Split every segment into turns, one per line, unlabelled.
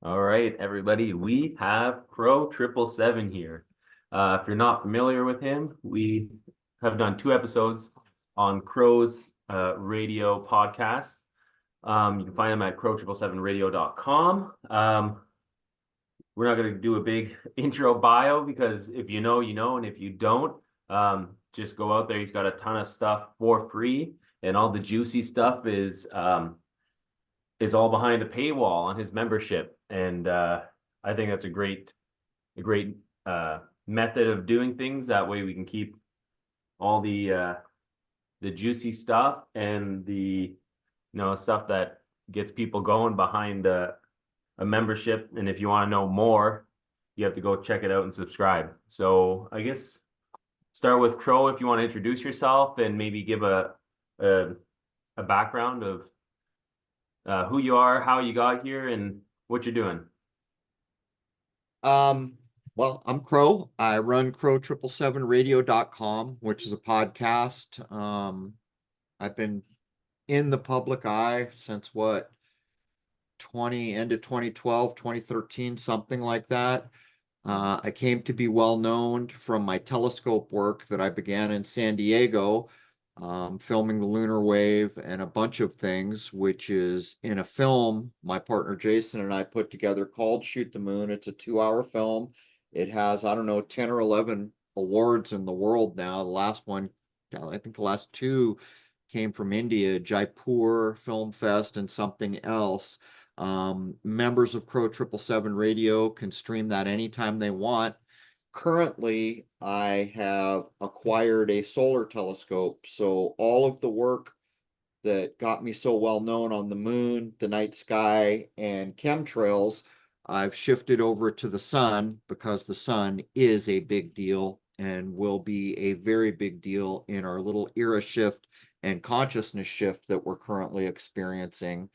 All right, everybody, we have Crrow777 here. If you're not familiar with him, we have done 2 episodes on Crrow's radio podcast. You can find them at crrow777radio.com. We're not going to do a big intro bio because if you know, you know, and if you don't, just go out there. He's got a ton of stuff for free, and all the juicy stuff is all behind a paywall on his membership. And I think that's a great method of doing things. That way we can keep all the juicy stuff and the stuff that gets people going behind a membership. And if you want to know more, you have to go check it out and subscribe. So I guess start with Crrow if you want to introduce yourself and maybe give a background of who you are, how you got here, and what you're doing.
Well, I'm Crrow. I run Crrow777radio.com, which is a podcast. I've been in the public eye since end of 2012, 2013, something like that. I came to be well known from my telescope work that I began in San Diego, filming the lunar wave and a bunch of things, which is in a film my partner Jason and I put together called Shoot the Moon. It's a 2-hour film. It has, I don't know, 10 or 11 awards in the world now. The last one, I think the last two came from India, Jaipur Film Fest and something else. Members of Crrow777 Radio can stream that anytime they want. Currently, I have acquired a solar telescope. So all of the work that got me so well known on the moon, the night sky, and chemtrails, I've shifted over to the sun because the sun is a big deal and will be a very big deal in our little era shift and consciousness shift that we're currently experiencing.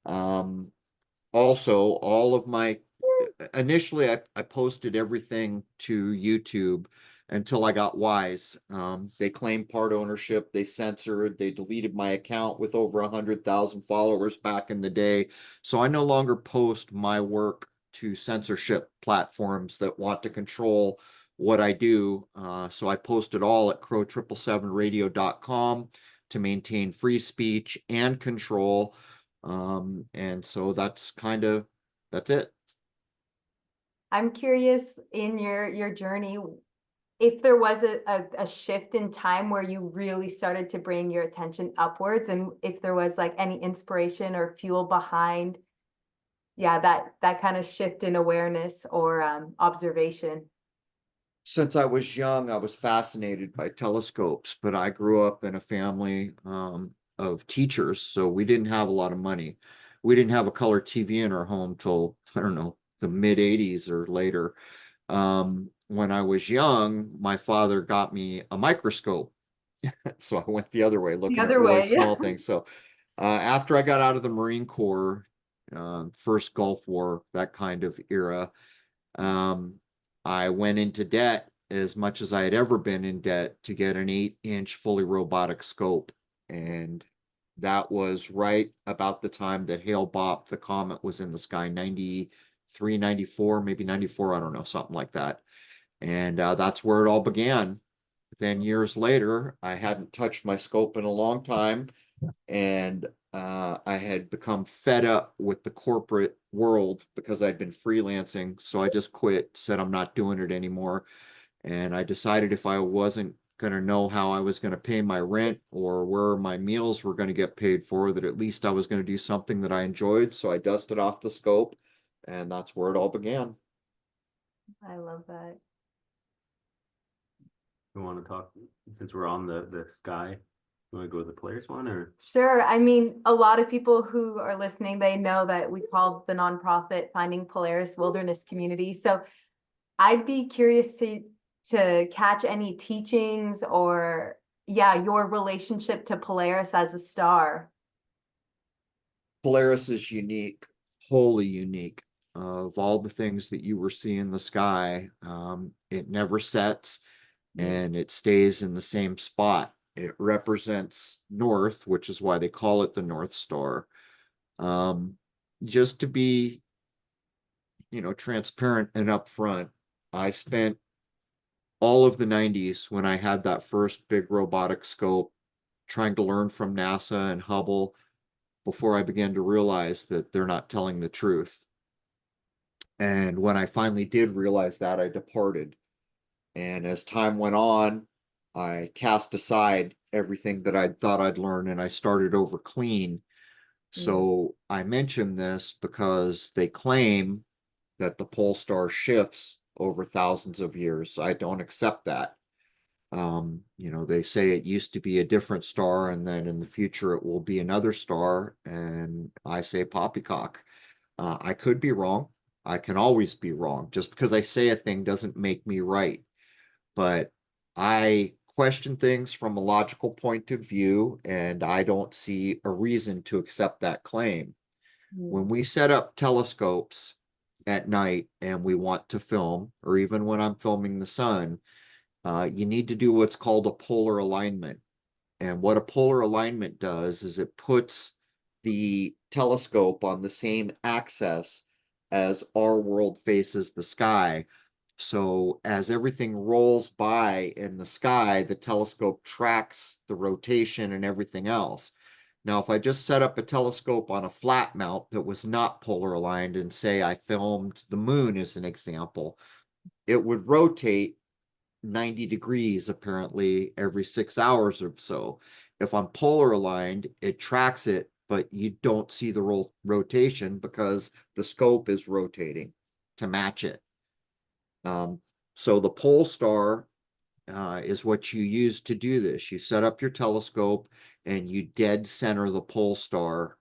Also, all of my initially I posted everything to YouTube until I got wise. They claimed part ownership, they censored, they deleted my account with over 100,000 followers back in the day. So I no longer post my work to censorship platforms that want to control what I do. So I post it all at crrow777radio.com to maintain free speech and control. And so that's it.
I'm curious in your journey, if there was a shift in time where you really started to bring your attention upwards, and if there was like any inspiration or fuel behind, that kind of shift in awareness or observation.
Since I was young, I was fascinated by telescopes, but I grew up in a family of teachers, so we didn't have a lot of money. We didn't have a color TV in our home till, I don't know, the mid 80s or later. When I was young, my father got me a microscope. So I went the other way, looking at really small things. So after I got out of the Marine Corps, first Gulf War, that kind of era, I went into debt as much as I had ever been in debt to get an 8-inch fully robotic scope. And that was right about the time that Hale-Bopp, the comet, was in the sky, 93, 94, maybe 94, I don't know, something like that. And that's where it all began. Then years later, I hadn't touched my scope in a long time, and I had become fed up with the corporate world because I'd been freelancing. So I just quit, said I'm not doing it anymore. And I decided if I wasn't going to know how I was going to pay my rent or where my meals were going to get paid for, that at least I was going to do something that I enjoyed. So I dusted off the scope, and that's where it all began.
I love that.
You want to talk, since we're on the sky, you want to go with the Polaris one, or?
Sure. I mean, a lot of people who are listening, they know that we called the nonprofit Finding Polaris Wilderness Community. So I'd be curious to catch any teachings or your relationship to Polaris as a star.
Polaris is unique, wholly unique. Of all the things that you were seeing in the sky, it never sets and it stays in the same spot. It represents north, which is why they call it the North Star. Just to be transparent and upfront. I spent all of the 90s when I had that first big robotic scope trying to learn from NASA and Hubble before I began to realize that they're not telling the truth. And when I finally did realize that, I departed. And as time went on, I cast aside everything that I thought I'd learned and I started over clean. So I mention this because they claim that the pole star shifts over thousands of years. I don't accept that. They say it used to be a different star and then in the future it will be another star. And I say poppycock. I could be wrong. I can always be wrong. Just because I say a thing doesn't make me right. But I question things from a logical point of view, and I don't see a reason to accept that claim. When we set up telescopes at night and we want to film, or even when I'm filming the sun, you need to do what's called a polar alignment. And what a polar alignment does is it puts the telescope on the same axis as our world faces the sky. So as everything rolls by in the sky, the telescope tracks the rotation and everything else. Now, if I just set up a telescope on a flat mount that was not polar aligned and say I filmed the moon as an example, it would rotate 90 degrees apparently every 6 hours or so. If I'm polar aligned, it tracks it, but you don't see the rotation because the scope is rotating to match it. So the pole star is what you use to do this. You set up your telescope and you dead center the pole star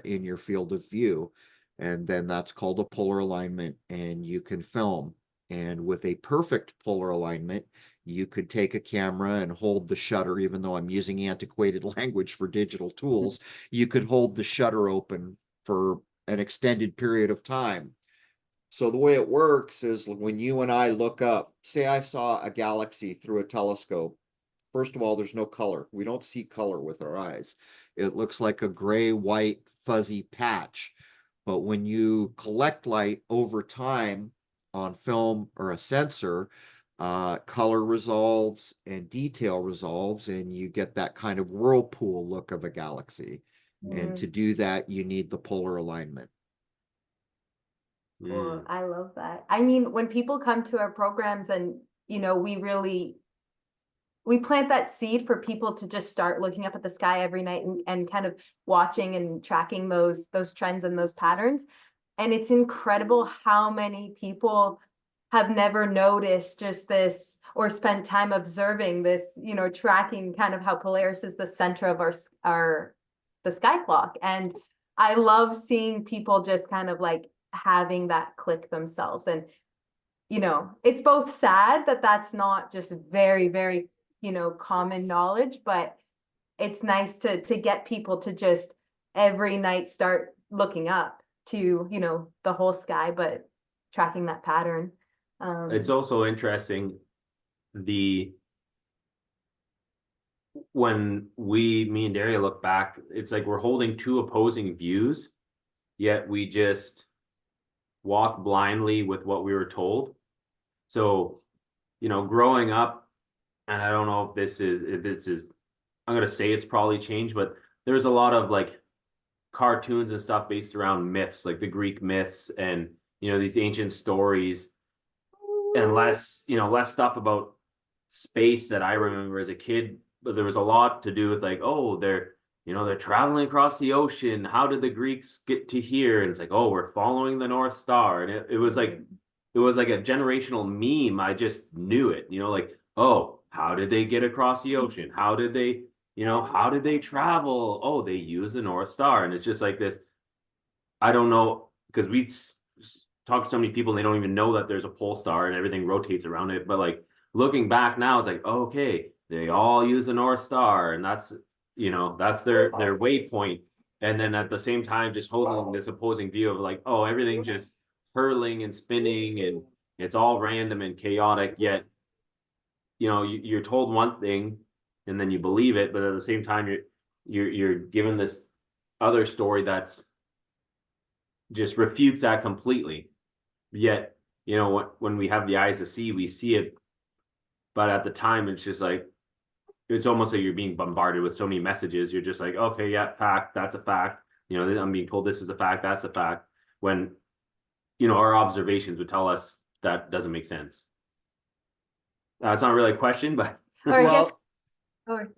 in your field of view. And then that's called a polar alignment and you can film. And with a perfect polar alignment, you could take a camera and hold the shutter, even though I'm using antiquated language for digital tools, you could hold the shutter open for an extended period of time. So the way it works is when you and I look up, say I saw a galaxy through a telescope. First of all, there's no color. We don't see color with our eyes. It looks like a gray, white, fuzzy patch. But when you collect light over time on film or a sensor, color resolves and detail resolves, and you get that kind of whirlpool look of a galaxy. And to do that, you need the polar alignment.
Cool. I love that. I mean, when people come to our programs and, we plant that seed for people to just start looking up at the sky every night and kind of watching and tracking those trends and those patterns. And it's incredible how many people have never noticed just this or spent time observing this, tracking kind of how Polaris is the center of the sky clock. And I love seeing people just kind of like having that click themselves. And, it's both sad that that's not just very, very, common knowledge, but it's nice to get people to just every night start looking up to, the whole sky, but tracking that pattern.
It's also interesting when me and Dariya look back, it's like we're holding two opposing views, yet we just walk blindly with what we were told. So, growing up, and I don't know if this is, I'm going to say it's probably changed, but there's a lot of like cartoons and stuff based around myths, like the Greek myths and, these ancient stories, and less stuff about space that I remember as a kid. But there was a lot to do with like, oh, they're traveling across the ocean. How did the Greeks get to here? And it's like, oh, we're following the North Star. And it was like a generational meme. I just knew it, like, oh, how did they get across the ocean? How did they travel? Oh, they use the North Star. And it's just like this. I don't know, because we talk to so many people and they don't even know that there's a pole star and everything rotates around it. But like looking back now, it's like, okay, they all use the North Star, and that's their waypoint. And then at the same time, just holding this opposing view of like, oh, everything just hurling and spinning and it's all random and chaotic. Yet, you're told one thing and then you believe it, but at the same time, you're given this other story that's just refutes that completely. Yet, you know, when we have the eyes to see, we see it. But at the time, it's just like, it's almost like you're being bombarded with so many messages. You're just like, okay, yeah, fact, that's a fact. You know, I'm being told this is a fact, that's a fact. When, you know, our observations would tell us that doesn't make sense. It's not really a question, but
Or I guess,
Well,
or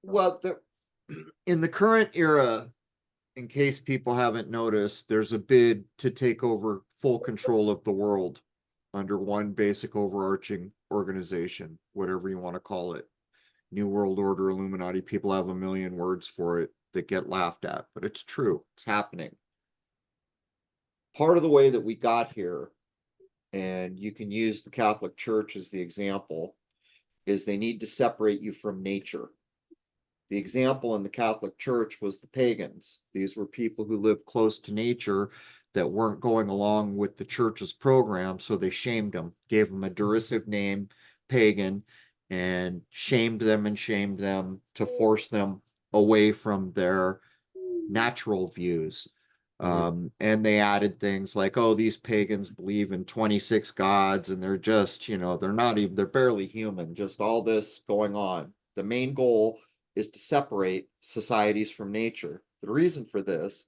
well, in the current era, in case people haven't noticed, there's a bid to take over full control of the world under one basic overarching organization, whatever you want to call it. New World Order, Illuminati, people have a million words for it that get laughed at, but it's true. It's happening. Part of the way that we got here, and you can use the Catholic Church as the example, is they need to separate you from nature. The example in the Catholic Church was the pagans. These were people who lived close to nature that weren't going along with the church's program, so they shamed them, gave them a derisive name, pagan, and shamed them to force them away from their natural views. And they added things like, oh, these pagans believe in 26 gods, and they're just, you know, they're barely human, just all this going on. The main goal is to separate societies from nature. The reason for this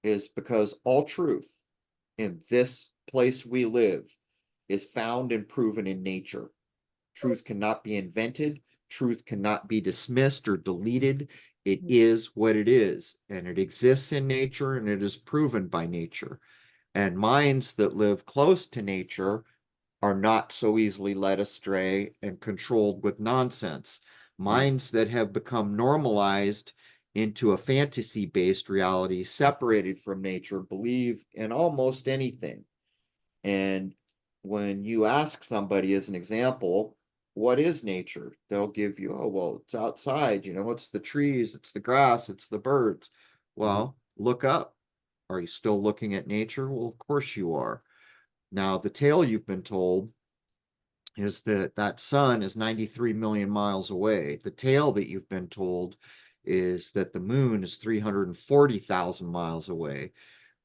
is because all truth in this place we live is found and proven in nature. Truth cannot be invented. Truth cannot be dismissed or deleted. It is what it is, and it exists in nature, and it is proven by nature. And minds that live close to nature are not so easily led astray and controlled with nonsense. Minds that have become normalized into a fantasy-based reality, separated from nature, believe in almost anything. And when you ask somebody, as an example, what is nature? They'll give you, oh, well, it's outside, you know, it's the trees, it's the grass, it's the birds. Well, look up. Are you still looking at nature? Well, of course you are. Now, the tale you've been told is that that sun is 93 million miles away. The tale that you've been told is that the moon is 340,000 miles away.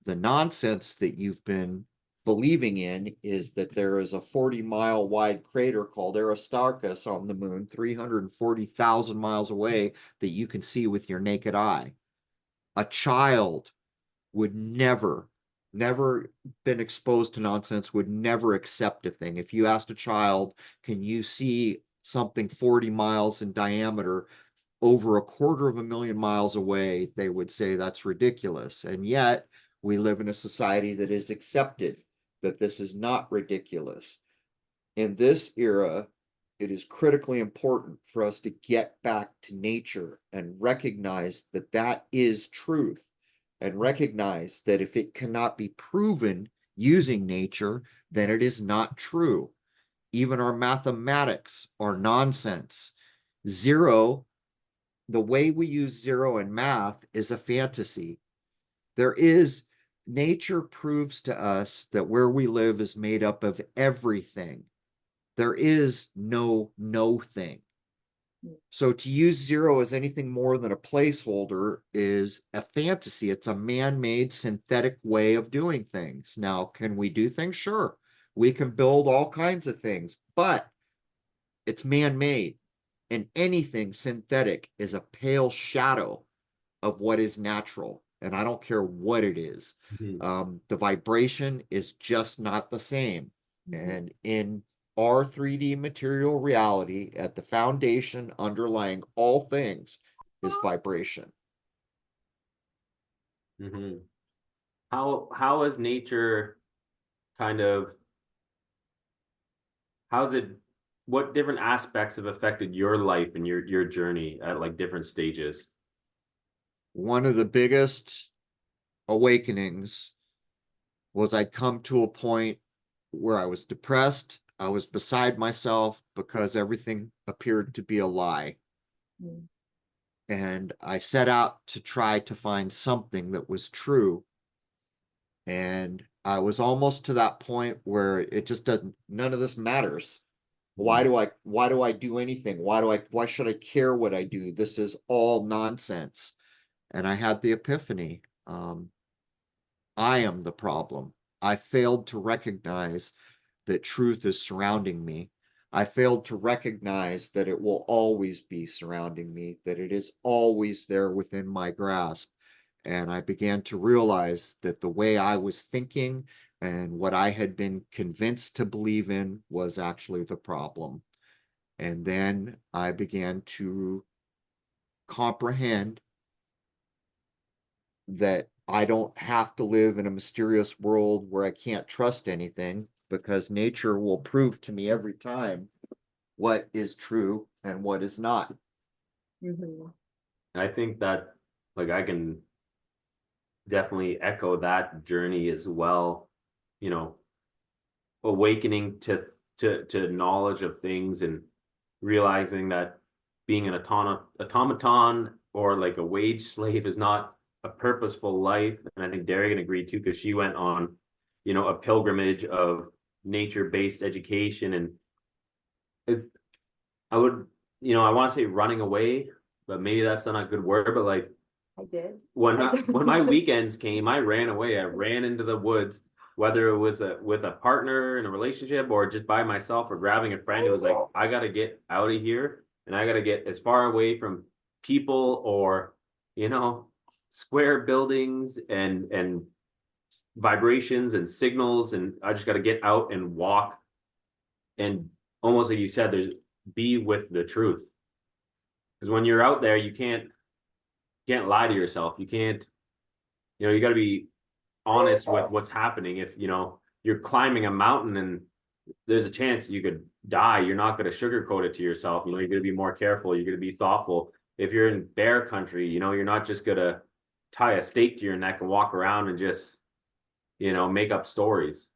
The nonsense that you've been believing in is that there is a 40-mile wide crater called Aristarchus on the moon, 340,000 miles away, that you can see with your naked eye. A child would never been exposed to nonsense, would never accept a thing. If you asked a child, can you see something 40 miles in diameter over a 250,000 miles away, they would say that's ridiculous. And yet we live in a society that is accepted that this is not ridiculous. In this era, it is critically important for us to get back to nature and recognize that that is truth, and recognize that if it cannot be proven using nature, then it is not true. Even our mathematics are nonsense. Zero, the way we use zero in math is a fantasy. Nature proves to us that where we live is made up of everything. There is no thing. So to use zero as anything more than a placeholder is a fantasy. It's a man-made synthetic way of doing things. Now, can we do things? Sure. We can build all kinds of things, but it's man-made. And anything synthetic is a pale shadow of what is natural. And I don't care what it is. The vibration is just not the same. And in our 3D material reality, at the foundation underlying all things is vibration.
How is nature kind of, what different aspects have affected your life and your journey at like different stages?
One of the biggest awakenings was I'd come to a point where I was depressed. I was beside myself because everything appeared to be a lie. And I set out to try to find something that was true. And I was almost to that point where it just doesn't, none of this matters. Why do I do anything? Why should I care what I do? This is all nonsense. And I had the epiphany. I am the problem. I failed to recognize that truth is surrounding me. I failed to recognize that it will always be surrounding me, that it is always there within my grasp. And I began to realize that the way I was thinking and what I had been convinced to believe in was actually the problem. And then I began to comprehend that I don't have to live in a mysterious world where I can't trust anything, because nature will prove to me every time what is true and what is not.
Mhm.
I think that, like, I can definitely echo that journey as well. You know, awakening to knowledge of things and realizing that being an automaton or like a wage slave is not a purposeful life. And I think Dariya can agree too, because she went on, you know, a pilgrimage of nature-based education. And it's, I would, you know, I want to say running away, but maybe that's not a good word, but like
I did.
when
I did.
when my weekends came, I ran away. I ran into the woods, whether it was with a partner in a relationship or just by myself or grabbing a friend. It was like, I got to get out of here, and I got to get as far away from people or, you know, square buildings and vibrations and signals, and I just got to get out and walk and, almost like you said, there's, be with the truth. Because when you're out there, you can't lie to yourself. You can't, you know, you got to be honest with what's happening. If, you know, you're climbing a mountain and there's a chance you could die, you're not going to sugarcoat it to yourself. You know, you're going to be more careful. You're going to be thoughtful. If you're in bear country, you know, you're not just going to tie a stake to your neck and walk around and just, you know, make up stories.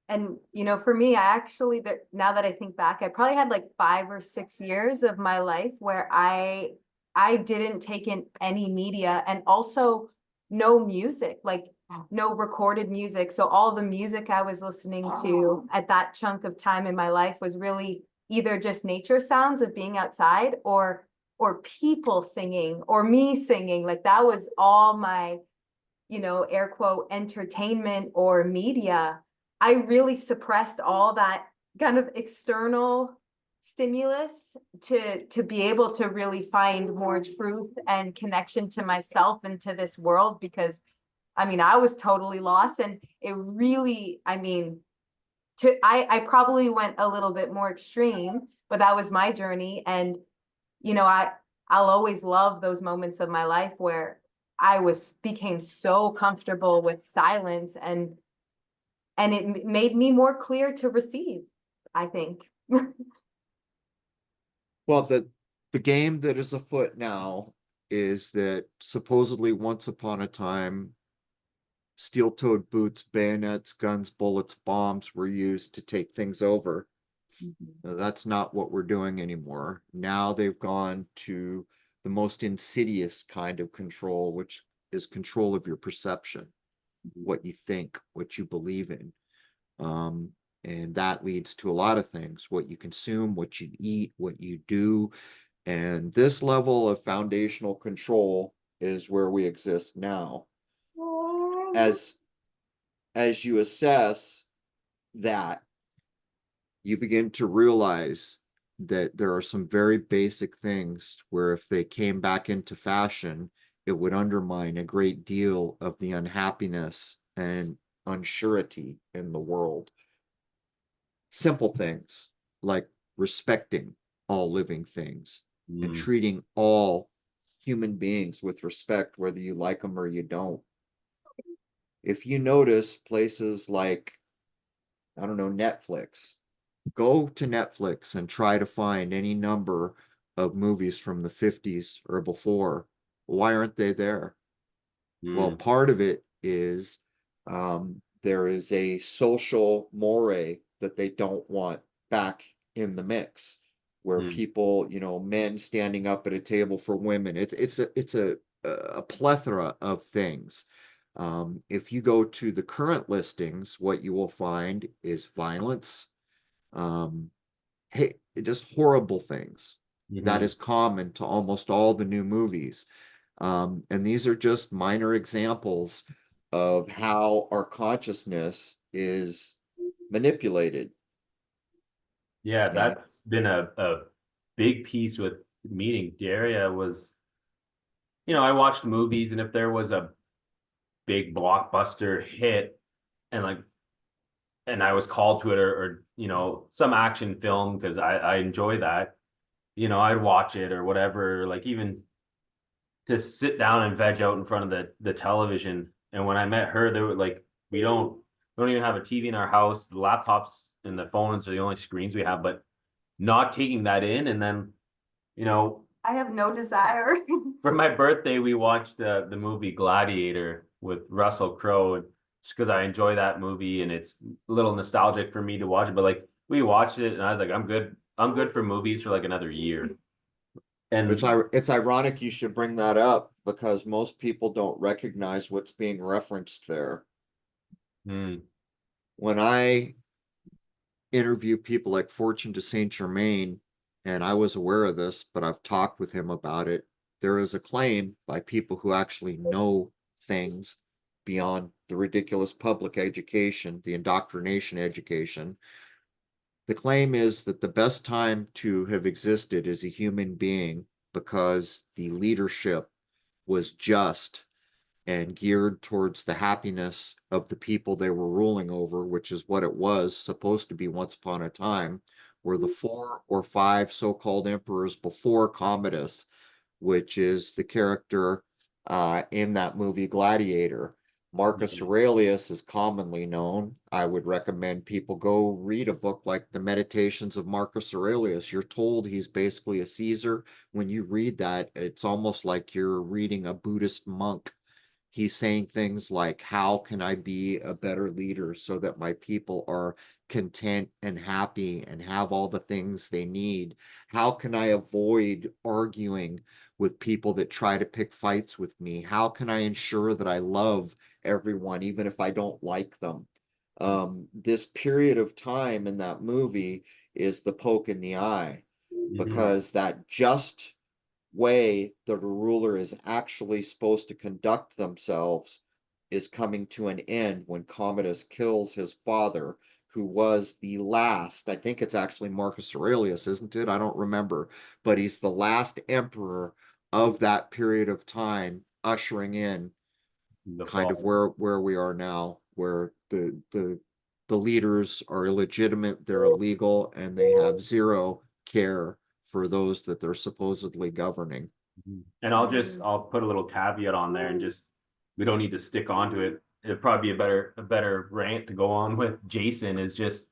And, you know, for me, I actually, now that I think back, I probably had like 5 or 6 years of my life where I didn't take in any media, and also no music, like no recorded music. So all the music I was listening to at that chunk of time in my life was really either just nature sounds of being outside, or people singing, or me singing. Like that was all my, you know, air quote, entertainment or media. I really suppressed all that kind of external stimulus to be able to really find more truth and connection to myself and to this world, because I mean, I was totally lost. And it really, I mean, I probably went a little bit more extreme, but that was my journey. And, you know, I'll always love those moments of my life where I became so comfortable with silence, and it made me more clear to receive, I think.
Well, the game that is afoot now is that supposedly once upon a time, steel-toed boots, bayonets, guns, bullets, bombs were used to take things over. Now, that's not what we're doing anymore. Now they've gone to the most insidious kind of control, which is control of your perception, what you think, what you believe in. And that leads to a lot of things: what you consume, what you eat, what you do. And this level of foundational control is where we exist now. As you assess that, you begin to realize that there are some very basic things where if they came back into fashion, it would undermine a great deal of the unhappiness and unsurety in the world. Simple things like respecting all living things and treating all human beings with respect, whether you like them or you don't. If you notice places like, I don't know, Netflix, go to Netflix and try to find any number of movies from the 50s or before. Why aren't they there? Well, part of it is there is a social mores that they don't want back in the mix, where people, you know, men standing up at a table for women. It's a plethora of things. If you go to the current listings, what you will find is violence, hey, just horrible things. That is common to almost all the new movies. And these are just minor examples of how our consciousness is manipulated.
Yeah,
And
that's been a big piece with meeting Dariya was, I watched movies, and if there was a big blockbuster hit and like and I was called to it, or some action film, because I enjoy that, I'd watch it or whatever, like even to sit down and veg out in front of the television. And when I met her, they were like, we don't even have a TV in our house. The laptops and the phones are the only screens we have, but not taking that in. And then,
I have no desire.
for my birthday, we watched the movie Gladiator with Russell Crowe, and just because I enjoy that movie and it's a little nostalgic for me to watch it. But like we watched it, and I was like, I'm good. I'm good for movies for like another year. And
it's ironic you should bring that up because most people don't recognize what's being referenced there. When I interview people like Fortune de Saint Germain, and I was aware of this, but I've talked with him about it. There is a claim by people who actually know things beyond the ridiculous public education, the indoctrination education. The claim is that the best time to have existed as a human being because the leadership was just and geared towards the happiness of the people they were ruling over, which is what it was supposed to be once upon a time, were the 4 or 5 so-called emperors before Commodus, which is the character in that movie Gladiator. Marcus Aurelius is commonly known. I would recommend people go read a book like The Meditations of Marcus Aurelius. You're told he's basically a Caesar. When you read that, it's almost like you're reading a Buddhist monk. He's saying things like, how can I be a better leader so that my people are content and happy and have all the things they need? How can I avoid arguing with people that try to pick fights with me? How can I ensure that I love everyone, even if I don't like them? This period of time in that movie is the poke in the eye, because that just way that a ruler is actually supposed to conduct themselves is coming to an end when Commodus kills his father, who was the last, I think it's actually Marcus Aurelius, isn't it? I don't remember, but he's the last emperor of that period of time, ushering in kind of where we are now, where the leaders are illegitimate, they're illegal, and they have zero care for those that they're supposedly governing.
And I'll put a little caveat on there, and just, we don't need to stick onto it. It'd probably be a better rant to go on with. Jason is just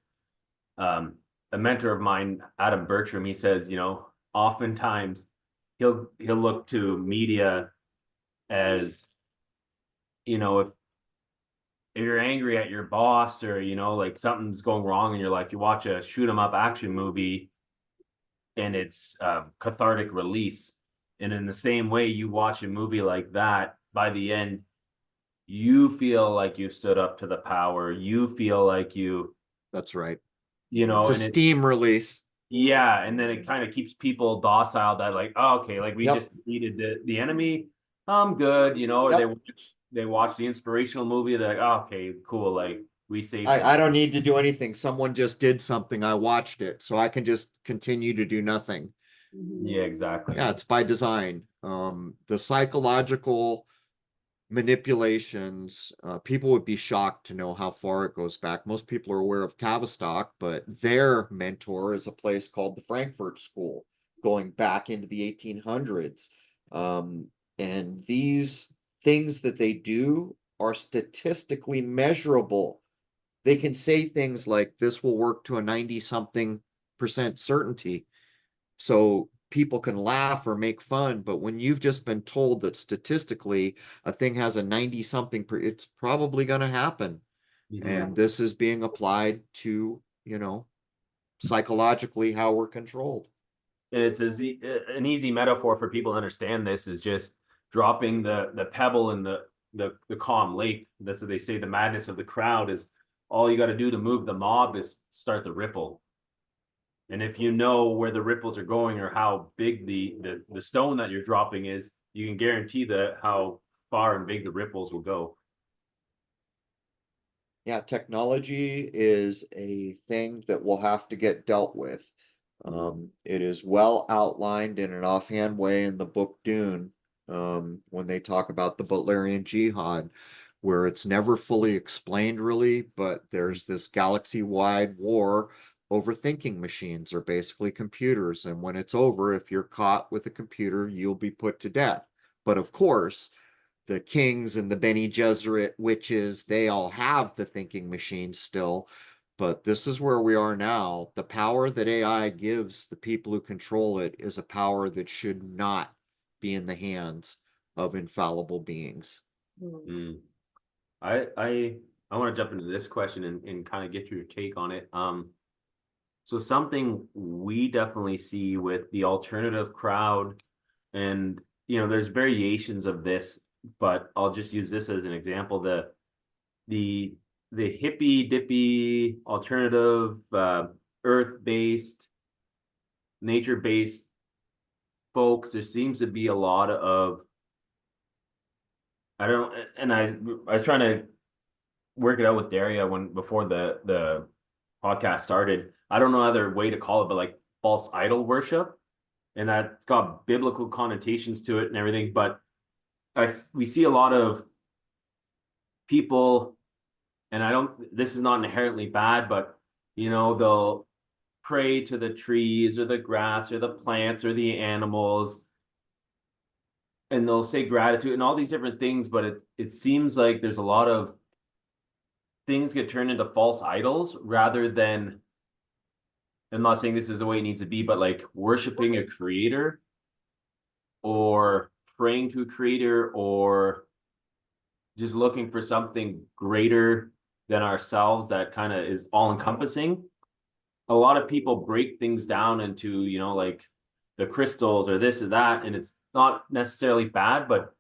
a mentor of mine, Adam Bertram. He says, oftentimes he'll look to media as, if you're angry at your boss, or like something's going wrong in your life, you watch a shoot 'em up action movie and it's cathartic release. And in the same way, you watch a movie like that, by the end, you feel like you stood up to the power. You feel like
That's right.
it's
a steam release.
Yeah, and then it kind of keeps people docile, that like, oh, okay, like we just defeated the enemy. I'm good, or they watch the inspirational movie, they're like, oh, okay, cool, like we saved
I don't need to do anything. Someone just did something. I watched it, so I can just continue to do nothing.
Yeah, exactly.
Yeah, it's by design. The psychological manipulations, people would be shocked to know how far it goes back. Most people are aware of Tavistock, but their mentor is a place called the Frankfurt School, going back into the 1800s. And these things that they do are statistically measurable. They can say things like, this will work to a 90-something% certainty. So people can laugh or make fun, but when you've just been told that statistically a thing has a 90-something, it's probably going to happen. And this is being applied to, psychologically how we're controlled.
And it's an easy metaphor for people to understand. This is just dropping the pebble in the calm lake. That's what they say. The madness of the crowd is all you got to do to move the mob is start the ripple. And if you know where the ripples are going, or how big the stone that you're dropping is, you can guarantee how far and big the ripples will go.
Yeah, technology is a thing that will have to get dealt with. It is well outlined in an offhand way in the book Dune, when they talk about the Butlerian Jihad, where it's never fully explained really, but there's this galaxy-wide war over thinking machines, or basically computers. And when it's over, if you're caught with a computer, you'll be put to death. But of course, the kings and the Bene Gesserit witches, they all have the thinking machines still. But this is where we are now. The power that AI gives the people who control it is a power that should not be in the hands of infallible beings.
Mm.
Mm. I want to jump into this question and kind of get your take on it. So something we definitely see with the alternative crowd, and there's variations of this, but I'll just use this as an example. The hippy dippy alternative, earth-based, nature-based folks, there seems to be a lot of, I was trying to work it out with Dariya before the podcast started. I don't know other way to call it, but like false idol worship, and that's got biblical connotations to it and everything. But we see a lot of people, and this is not inherently bad, but they'll pray to the trees or the grass or the plants or the animals, and they'll say gratitude and all these different things. But it seems like there's a lot of things get turned into false idols rather than, I'm not saying this is the way it needs to be, but like worshiping a creator or praying to a creator or just looking for something greater than ourselves that kind of is all encompassing. A lot of people break things down into, like the crystals or this or that, and it's not necessarily bad, but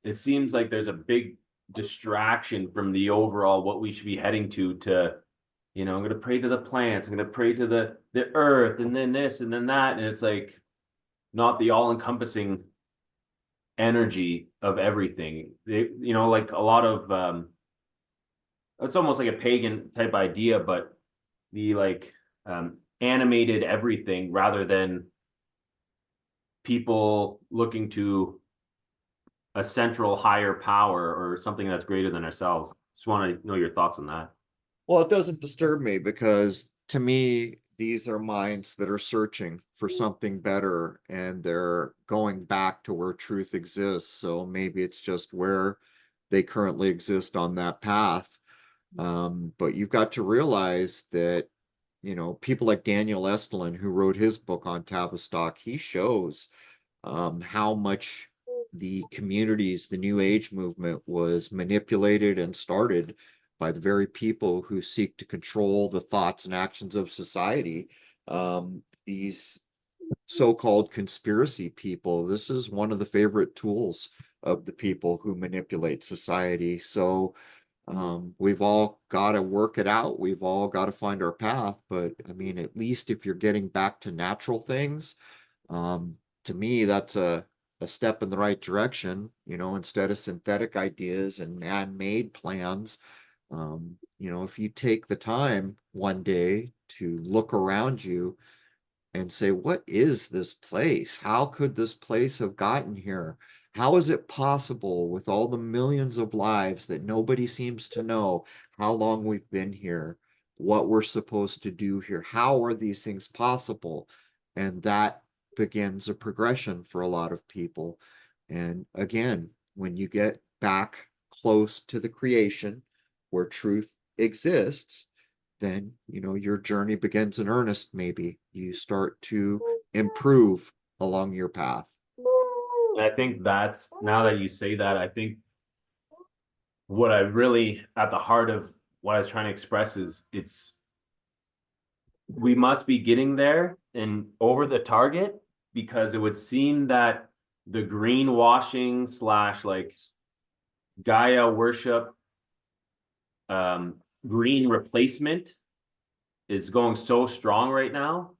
it seems like there's a big distraction from the overall what we should be heading to, I'm going to pray to the plants, I'm going to pray to the earth, and then this and then that. And it's like not the all encompassing energy of everything. Like a lot of, it's almost like a pagan type idea, but the like animated everything rather than people looking to a central higher power or something that's greater than ourselves. Just want to know your thoughts on that.
Well, it doesn't disturb me because to me, these are minds that are searching for something better and they're going back to where truth exists. So maybe it's just where they currently exist on that path. But you've got to realize that, people like Daniel Estulin, who wrote his book on Tavistock, he shows how much the communities, the New Age movement was manipulated and started by the very people who seek to control the thoughts and actions of society. These so-called conspiracy people, this is one of the favorite tools of the people who manipulate society. So we've all got to work it out. We've all got to find our path. But I mean, at least if you're getting back to natural things, to me, that's a step in the right direction, instead of synthetic ideas and man-made plans. If you take the time one day to look around you and say, what is this place? How could this place have gotten here? How is it possible with all the millions of lives that nobody seems to know how long we've been here, what we're supposed to do here? How are these things possible? And that begins a progression for a lot of people. And again, when you get back close to the creation where truth exists, then your journey begins in earnest. Maybe you start to improve along your path.
And I think that's, now that you say that, I think what I really at the heart of what I was trying to express is we must be getting there and over the target, because it would seem that the greenwashing / like Gaia worship, green replacement is going so strong right now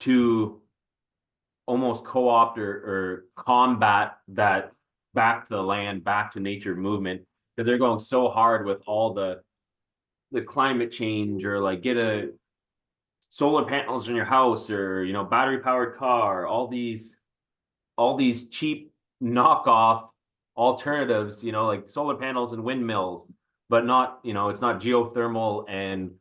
to almost co-opt or combat that back to the land, back to nature movement, because they're going so hard with all the the climate change, or like get a solar panels in your house, or battery powered car, all these cheap knockoff alternatives, like solar panels and windmills, but not, it's not geothermal and,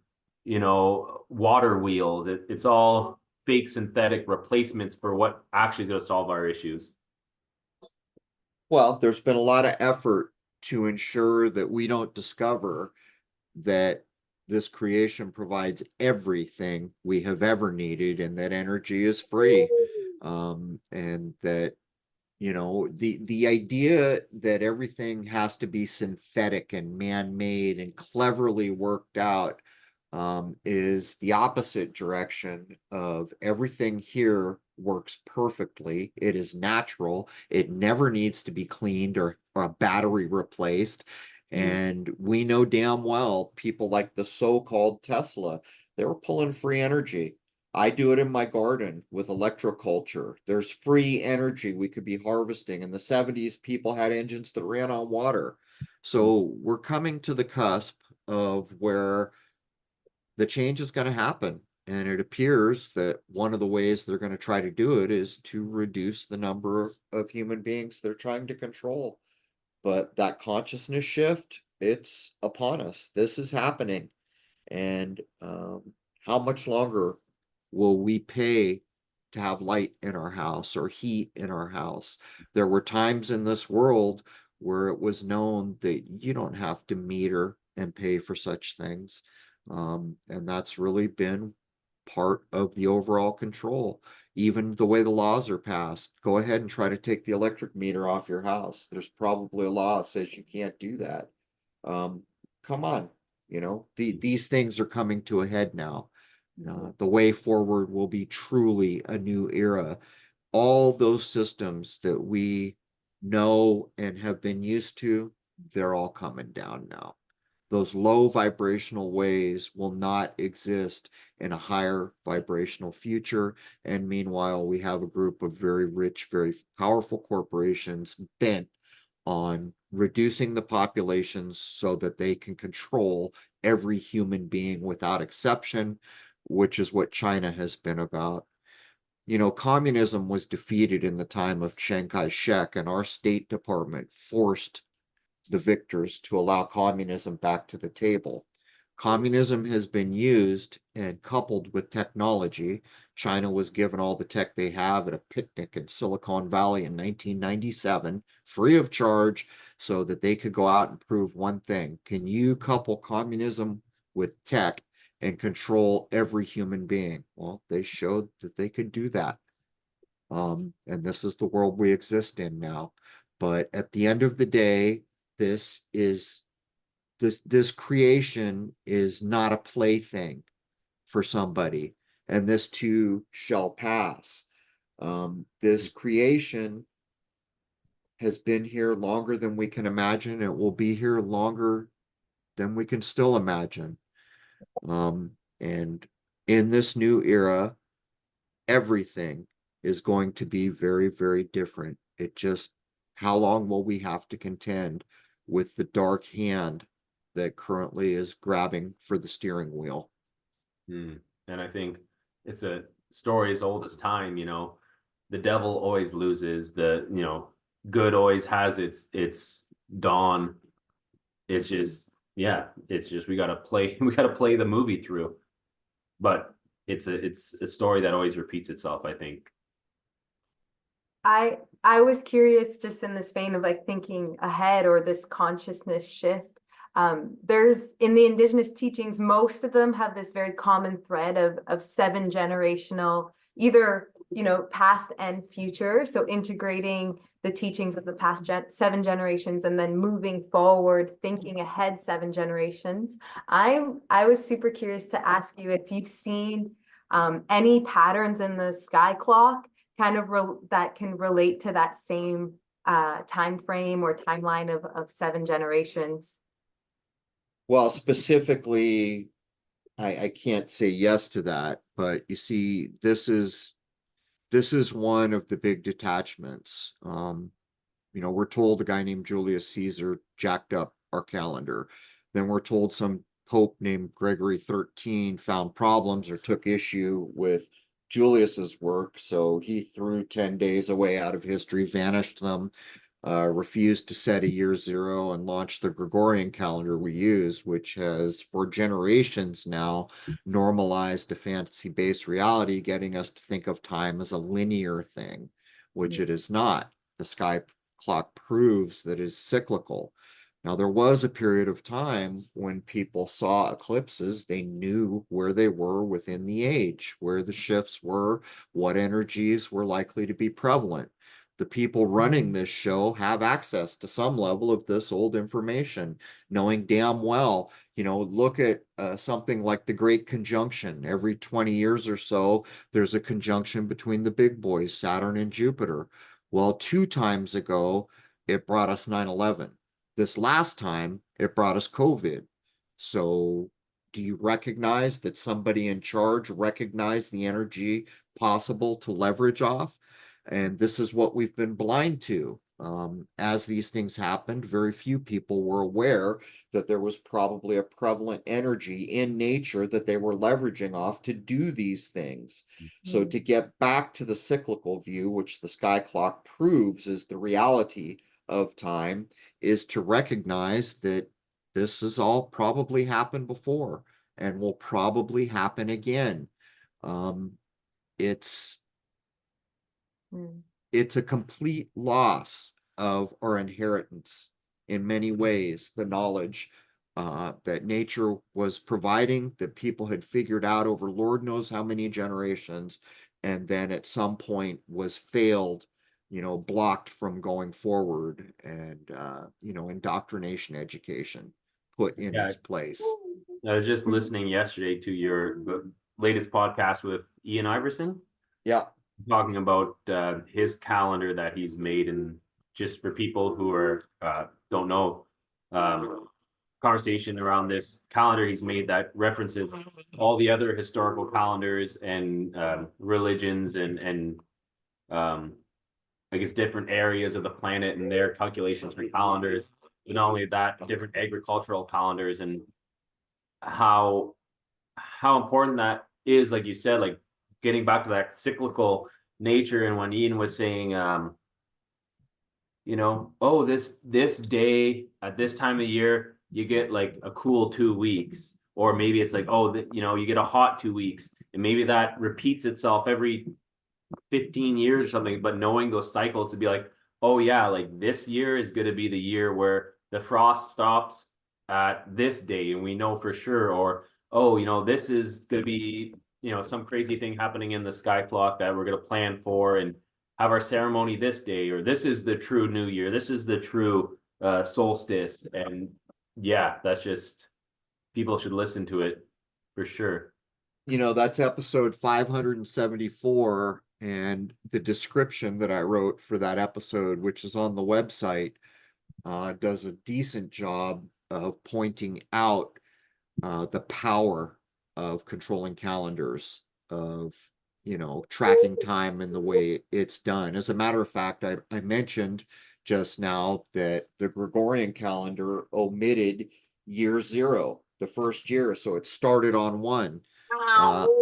water wheels. It's all fake synthetic replacements for what actually is going to solve our issues.
Well, there's been a lot of effort to ensure that we don't discover that this creation provides everything we have ever needed, and that energy is free. And that, the idea that everything has to be synthetic and man-made and cleverly worked out is the opposite direction of everything here works perfectly. It is natural. It never needs to be cleaned or a battery replaced. And we know damn well people like the so-called Tesla, they were pulling free energy. I do it in my garden with electroculture. There's free energy we could be harvesting. In the 70s, people had engines that ran on water. So we're coming to the cusp of where the change is going to happen. And it appears that one of the ways they're going to try to do it is to reduce the number of human beings they're trying to control. But that consciousness shift, it's upon us. This is happening. And how much longer will we pay to have light in our house or heat in our house? There were times in this world where it was known that you don't have to meter and pay for such things. And that's really been part of the overall control. Even the way the laws are passed, go ahead and try to take the electric meter off your house. There's probably a law that says you can't do that. Come on, these things are coming to a head now. The way forward will be truly a new era. All those systems that we know and have been used to, they're all coming down now. Those low vibrational waves will not exist in a higher vibrational future. And meanwhile, we have a group of very rich, very powerful corporations bent on reducing the populations so that they can control every human being without exception, which is what China has been about. Communism was defeated in the time of Chiang Kai-shek, and our State Department forced the victors to allow communism back to the table. Communism has been used and coupled with technology. China was given all the tech they have at a picnic in Silicon Valley in 1997, free of charge, so that they could go out and prove one thing. Can you couple communism with tech and control every human being? Well, they showed that they could do that. And this is the world we exist in now. But at the end of the day, this creation is not a plaything for somebody, and this too shall pass. This creation has been here longer than we can imagine. It will be here longer than we can still imagine. And in this new era, everything is going to be very, very different. How long will we have to contend with the dark hand that currently is grabbing for the steering wheel?
And I think it's a story as old as time. The devil always loses. Good always has its dawn. It's just we gotta play the movie through. But it's a story that always repeats itself, I think.
I was curious, just in this vein of like thinking ahead, or this consciousness shift. There's, in the indigenous teachings, most of them have this very common thread of 7 generational, either past and future. So integrating the teachings of the past 7 generations and then moving forward, thinking ahead 7 generations. I was super curious to ask you if you've seen any patterns in the sky clock kind of that can relate to that same time frame or timeline of 7 generations.
Well, specifically, I can't say yes to that, but you see, this is one of the big detachments. We're told a guy named Julius Caesar jacked up our calendar. Then we're told some Pope named Gregory XIII found problems or took issue with Julius's work, so he threw 10 days away out of history, vanished them, refused to set a year zero, and launched the Gregorian calendar we use, which has for generations now normalized a fantasy-based reality, getting us to think of time as a linear thing, which it is not. The sky clock proves that it's cyclical. Now, there was a period of time when people saw eclipses, they knew where they were within the age, where the shifts were, what energies were likely to be prevalent. The people running this show have access to some level of this old information, knowing damn well, look at something like the Great Conjunction. Every 20 years or so, there's a conjunction between the big boys, Saturn and Jupiter. Well, 2 times ago, it brought us 9/11. This last time, it brought us COVID. So do you recognize that somebody in charge recognized the energy possible to leverage off? And this is what we've been blind to. As these things happened, very few people were aware that there was probably a prevalent energy in nature that they were leveraging off to do these things. So to get back to the cyclical view, which the sky clock proves is the reality of time, is to recognize that this has all probably happened before and will probably happen again. It's a complete loss of our inheritance in many ways, the knowledge that nature was providing, that people had figured out over Lord knows how many generations, and then at some point was failed, blocked from going forward, and indoctrination education put in
Yeah.
its place.
I was just listening yesterday to your latest podcast with Ian Iverson,
Yeah.
talking about his calendar that he's made. And just for people who are don't know, conversation around this calendar he's made that references all the other historical calendars and religions and I guess different areas of the planet and their calculations for calendars. But not only that, different agricultural calendars, and how important that is, like you said, like getting back to that cyclical nature. And when Ian was saying oh, this day at this time of year you get like a cool 2 weeks, or maybe it's like, oh, you get a hot 2 weeks, and maybe that repeats itself every 15 years or something. But knowing those cycles to be like, oh yeah, like this year is going to be the year where the frost stops at this day and we know for sure, or oh, this is going to be some crazy thing happening in the sky clock that we're going to plan for and have our ceremony this day, or this is the true new year, this is the true solstice. And yeah, that's just, people should listen to it for sure.
That's episode 574, and the description that I wrote for that episode, which is on the website, does a decent job of pointing out the power of controlling calendars, of tracking time and the way it's done. As a matter of fact, I mentioned just now that the Gregorian calendar omitted year zero, the first year, so it started on 1.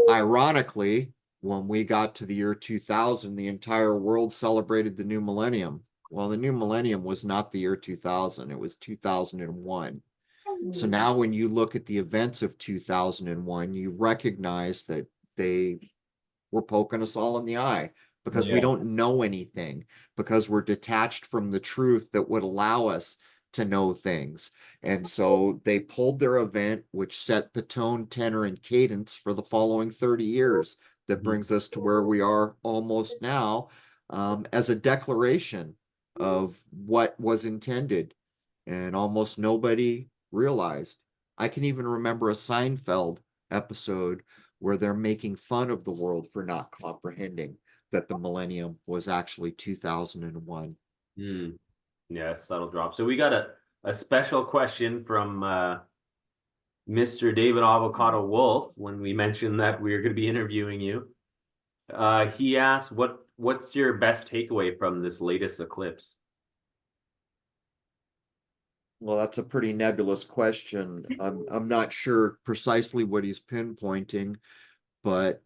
Ironically, when we got to the year 2000, the entire world celebrated the new millennium. Well, the new millennium was not the year 2000, it was 2001. So now when you look at the events of 2001, you recognize that they were poking us all in the eye, because we don't know anything, because we're detached from the truth that would allow us to know things. And so they pulled their event, which set the tone, tenor, and cadence for the following 30 years. That brings us to where we are almost now, as a declaration of what was intended. And almost nobody realized. I can even remember a Seinfeld episode where they're making fun of the world for not comprehending that the millennium was actually 2001.
Yeah, subtle drop. So we got a special question from Mr. David Avocado Wolf when we mentioned that we were going to be interviewing you. He asked, what's your best takeaway from this latest eclipse?
Well, that's a pretty nebulous question. I'm not sure precisely what he's pinpointing, but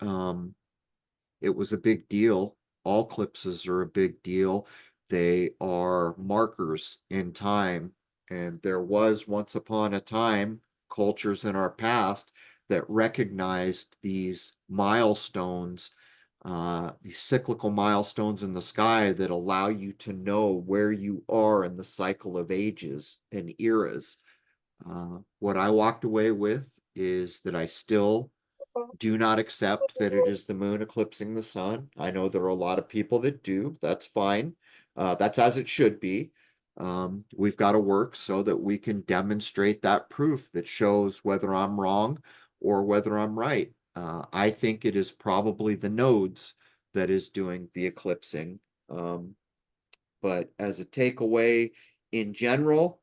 it was a big deal. All eclipses are a big deal. They are markers in time. And there was once upon a time cultures in our past that recognized these milestones, these cyclical milestones in the sky that allow you to know where you are in the cycle of ages and eras. What I walked away with is that I still do not accept that it is the moon eclipsing the sun. I know there are a lot of people that do. That's fine. That's as it should be. We've got to work so that we can demonstrate that proof that shows whether I'm wrong or whether I'm right. I think it is probably the nodes that is doing the eclipsing. But as a takeaway in general,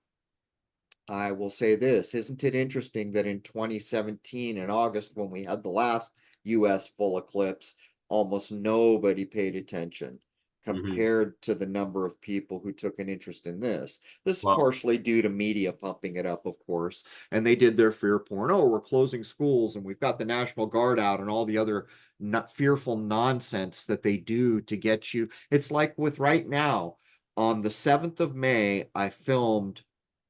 I will say this, isn't it interesting that in 2017 in August, when we had the last US full eclipse, almost nobody paid attention
Mhm.
compared to the number of people who took an interest in this. This is
Well,
partially due to media pumping it up, of course, and they did their fear porn. Oh, we're closing schools and we've got the National Guard out and all the other not fearful nonsense that they do to get you. It's like with right now, on the 7th of May, I filmed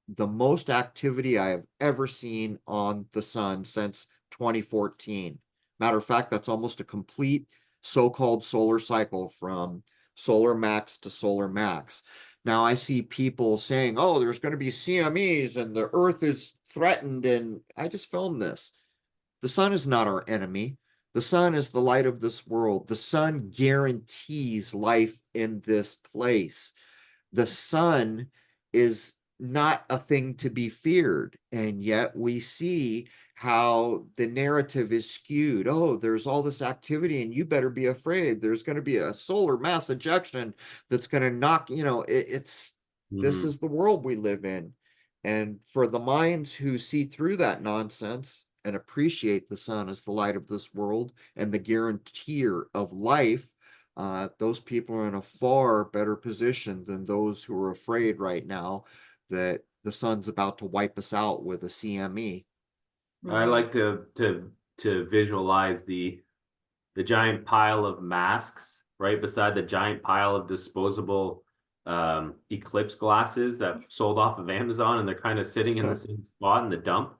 the most activity I have ever seen on the sun since 2014. Matter of fact, that's almost a complete so-called solar cycle from solar max to solar max. Now I see people saying, oh, there's going to be CMEs and the earth is threatened. And I just filmed this. The sun is not our enemy. The sun is the light of this world. The sun guarantees life in this place. The sun is not a thing to be feared. And yet we see how the narrative is skewed. Oh, there's all this activity and you better be afraid. There's going to be a solar mass ejection that's going to knock, this
mhm.
is the world we live in. And for the minds who see through that nonsense and appreciate the sun as the light of this world and the guarantor of life, those people are in a far better position than those who are afraid right now that the sun's about to wipe us out with a CME.
I
Mhm.
like to visualize the giant pile of masks right beside the giant pile of disposable eclipse glasses that sold off of Amazon, and they're kind of sitting in the same spot in the dump.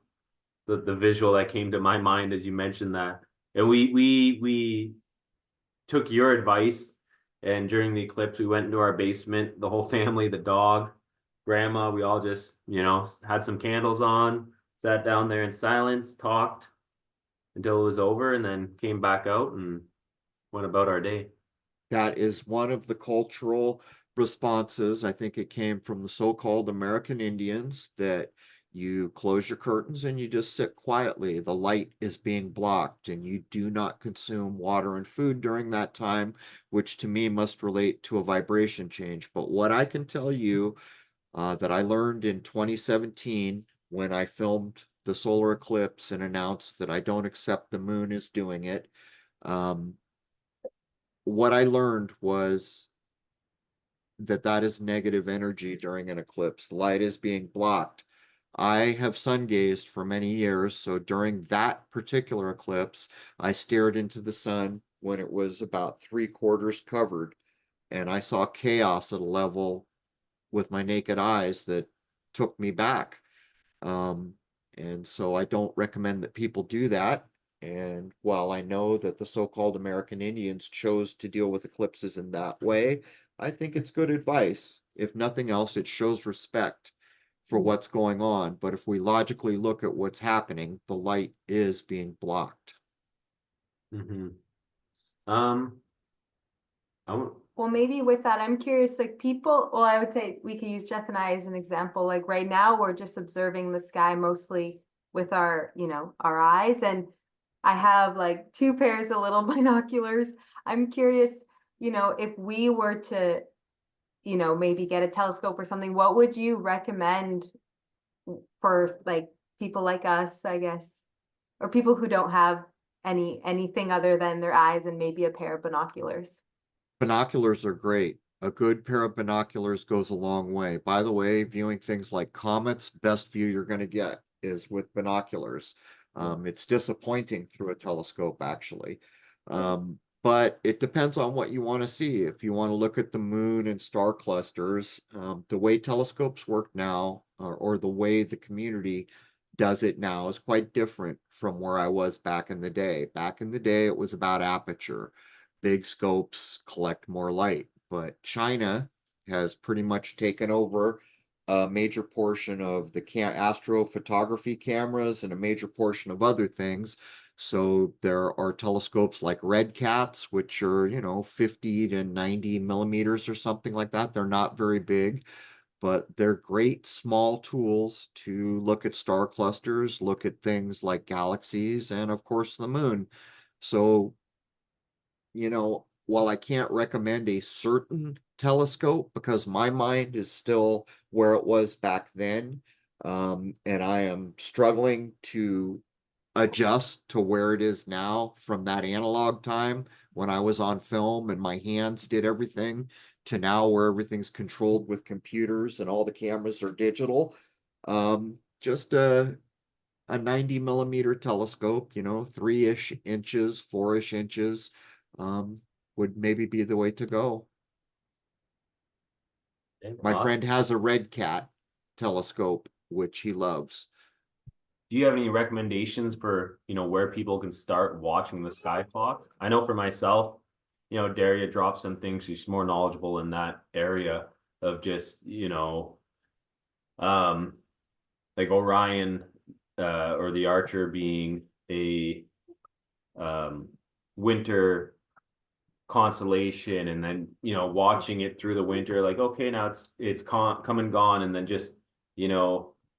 The visual that came to my mind as you mentioned that. And we took your advice, and during the eclipse we went into our basement, the whole family, the dog, grandma, we all just, had some candles on, sat down there in silence, talked until it was over, and then came back out and went about our day.
That is one of the cultural responses. I think it came from the so-called American Indians that you close your curtains and you just sit quietly. The light is being blocked and you do not consume water and food during that time, which to me must relate to a vibration change. But what I can tell you that I learned in 2017 when I filmed the solar eclipse and announced that I don't accept the moon is doing it. Um, what I learned was that that is negative energy during an eclipse. The light is being blocked. I have sun gazed for many years, so during that particular eclipse, I stared into the sun when it was about 3/4 covered, and I saw chaos at a level with my naked eyes that took me back. Um, and so I don't recommend that people do that. And while I know that the so-called American Indians chose to deal with eclipses in that way, I think it's good advice. If nothing else, it shows respect for what's going on. But if we logically look at what's happening, the light is being blocked.
Mm-hmm. Um,
Well, maybe with that, I'm curious, like people, well, I would say we could use Jeff and I as an example. Like right now, we're just observing the sky mostly with our eyes. And I have like two pairs of little binoculars. I'm curious, if we were to, maybe get a telescope or something, what would you recommend for like people like us, I guess, or people who don't have anything other than their eyes and maybe a pair of binoculars?
Binoculars are great. a good pair of binoculars goes a long way. By the way, viewing things like comets, best view you're going to get is with binoculars. It's disappointing through a telescope, actually. But it depends on what you want to see. If you want to look at the moon and star clusters, the way telescopes work now, or the way the community does it now, is quite different from where I was back in the day. Back in the day, it was about aperture. Big scopes collect more light, but China has pretty much taken over a major portion of the astrophotography cameras and a major portion of other things. So there are telescopes like Red Cats, which are, 50 to 90 millimeters or something like that. They're not very big, but they're great small tools to look at star clusters, look at things like galaxies, and of course the moon. So, while I can't recommend a certain telescope because my mind is still where it was back then, and I am struggling to adjust to where it is now from that analog time when I was on film and my hands did everything to now where everything's controlled with computers and all the cameras are digital. Just a 90 millimeter telescope, 3-ish inches, 4-ish inches, would maybe be the way to go. My friend has a Red Cat telescope, which he loves.
Do you have any recommendations for, where people can start watching the sky clock? I know for myself, Dariya dropped some things. She's more knowledgeable in that area of just, like Orion, or the Archer being a winter constellation, and then watching it through the winter, like, okay, now it's come and gone, and then just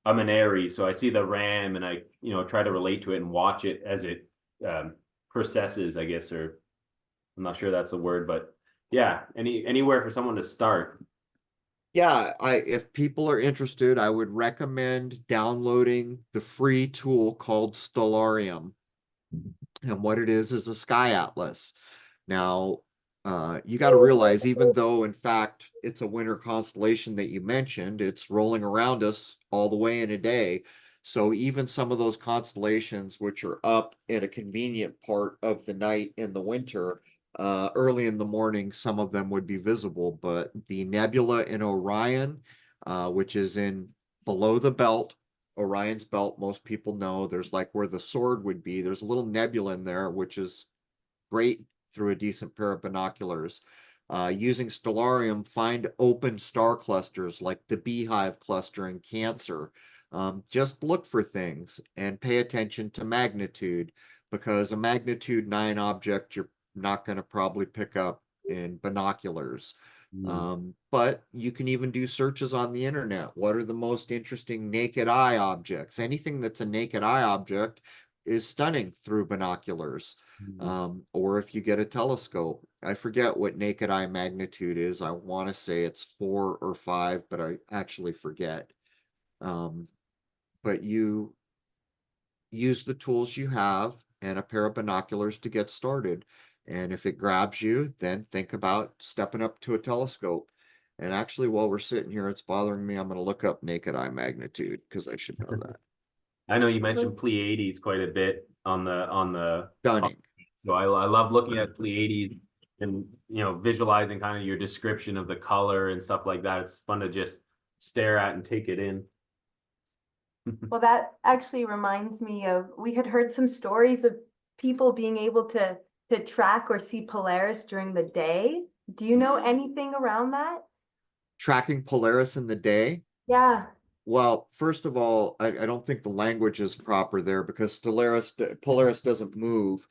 I'm an Aries, so I see the ram and I try to relate to it and watch it as it processes, I guess, or I'm not sure that's the word, but yeah, anywhere for someone to start.
Yeah, if people are interested, I would recommend downloading the free tool called Stellarium. And what it is a sky atlas. Now, you got to realize, even though in fact it's a winter constellation that you mentioned, it's rolling around us all the way in a day. So even some of those constellations which are up in a convenient part of the night in the winter, early in the morning, some of them would be visible. But the nebula in Orion, which is in below the belt, Orion's belt, most people know, there's like where the sword would be. There's a little nebula in there, which is great through a decent pair of binoculars. Using Stellarium, find open star clusters like the Beehive cluster in Cancer. Just look for things and pay attention to magnitude, because a magnitude 9 object you're not going to probably pick up in binoculars. But you can even do searches on the internet. What are the most interesting naked eye objects? Anything that's a naked eye object is stunning through binoculars. Or if you get a telescope, I forget what naked eye magnitude is. I want to say it's 4 or 5, but I actually forget. But you use the tools you have and a pair of binoculars to get started. And if it grabs you, then think about stepping up to a telescope. And actually, while we're sitting here, it's bothering me. I'm going to look up naked eye magnitude because I should know that.
I know you mentioned Pleiades quite a bit on the
Stunning.
So I love looking at Pleiades and visualizing kind of your description of the color and stuff like that. It's fun to just stare at and take it in.
Well, that actually reminds me of, we had heard some stories of people being able to track or see Polaris during the day. Do you know anything around that?
Tracking Polaris in the day?
Yeah.
Well, first of all, I don't think the language is proper there, because Polaris doesn't move.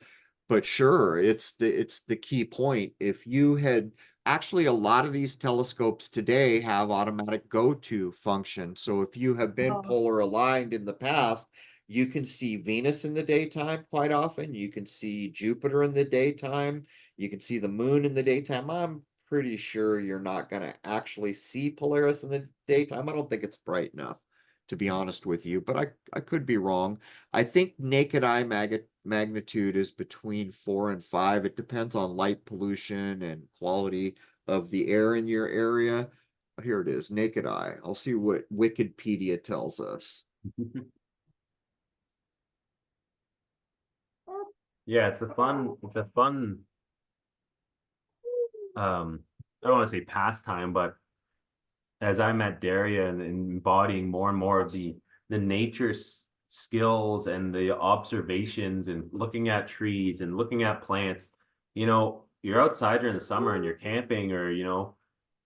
But sure, it's the key point. If you had actually, a lot of these telescopes today have automatic go-to function. So if you have been polar aligned in the past, you can see Venus in the daytime quite often. You can see Jupiter in the daytime. You can see the moon in the daytime. I'm pretty sure you're not going to actually see Polaris in the daytime. I don't think it's bright enough, to be honest with you, but I could be wrong. I think naked eye magnitude is between 4 and 5. It depends on light pollution and quality of the air in your area. Here it is, naked eye. I'll see what Wikipedia tells us.
Yeah, it's a fun, I don't want to say pastime, but as I met Dariya and embodying more and more of the nature skills and the observations and looking at trees and looking at plants, you know, you're outside during the summer and you're camping, or, you know,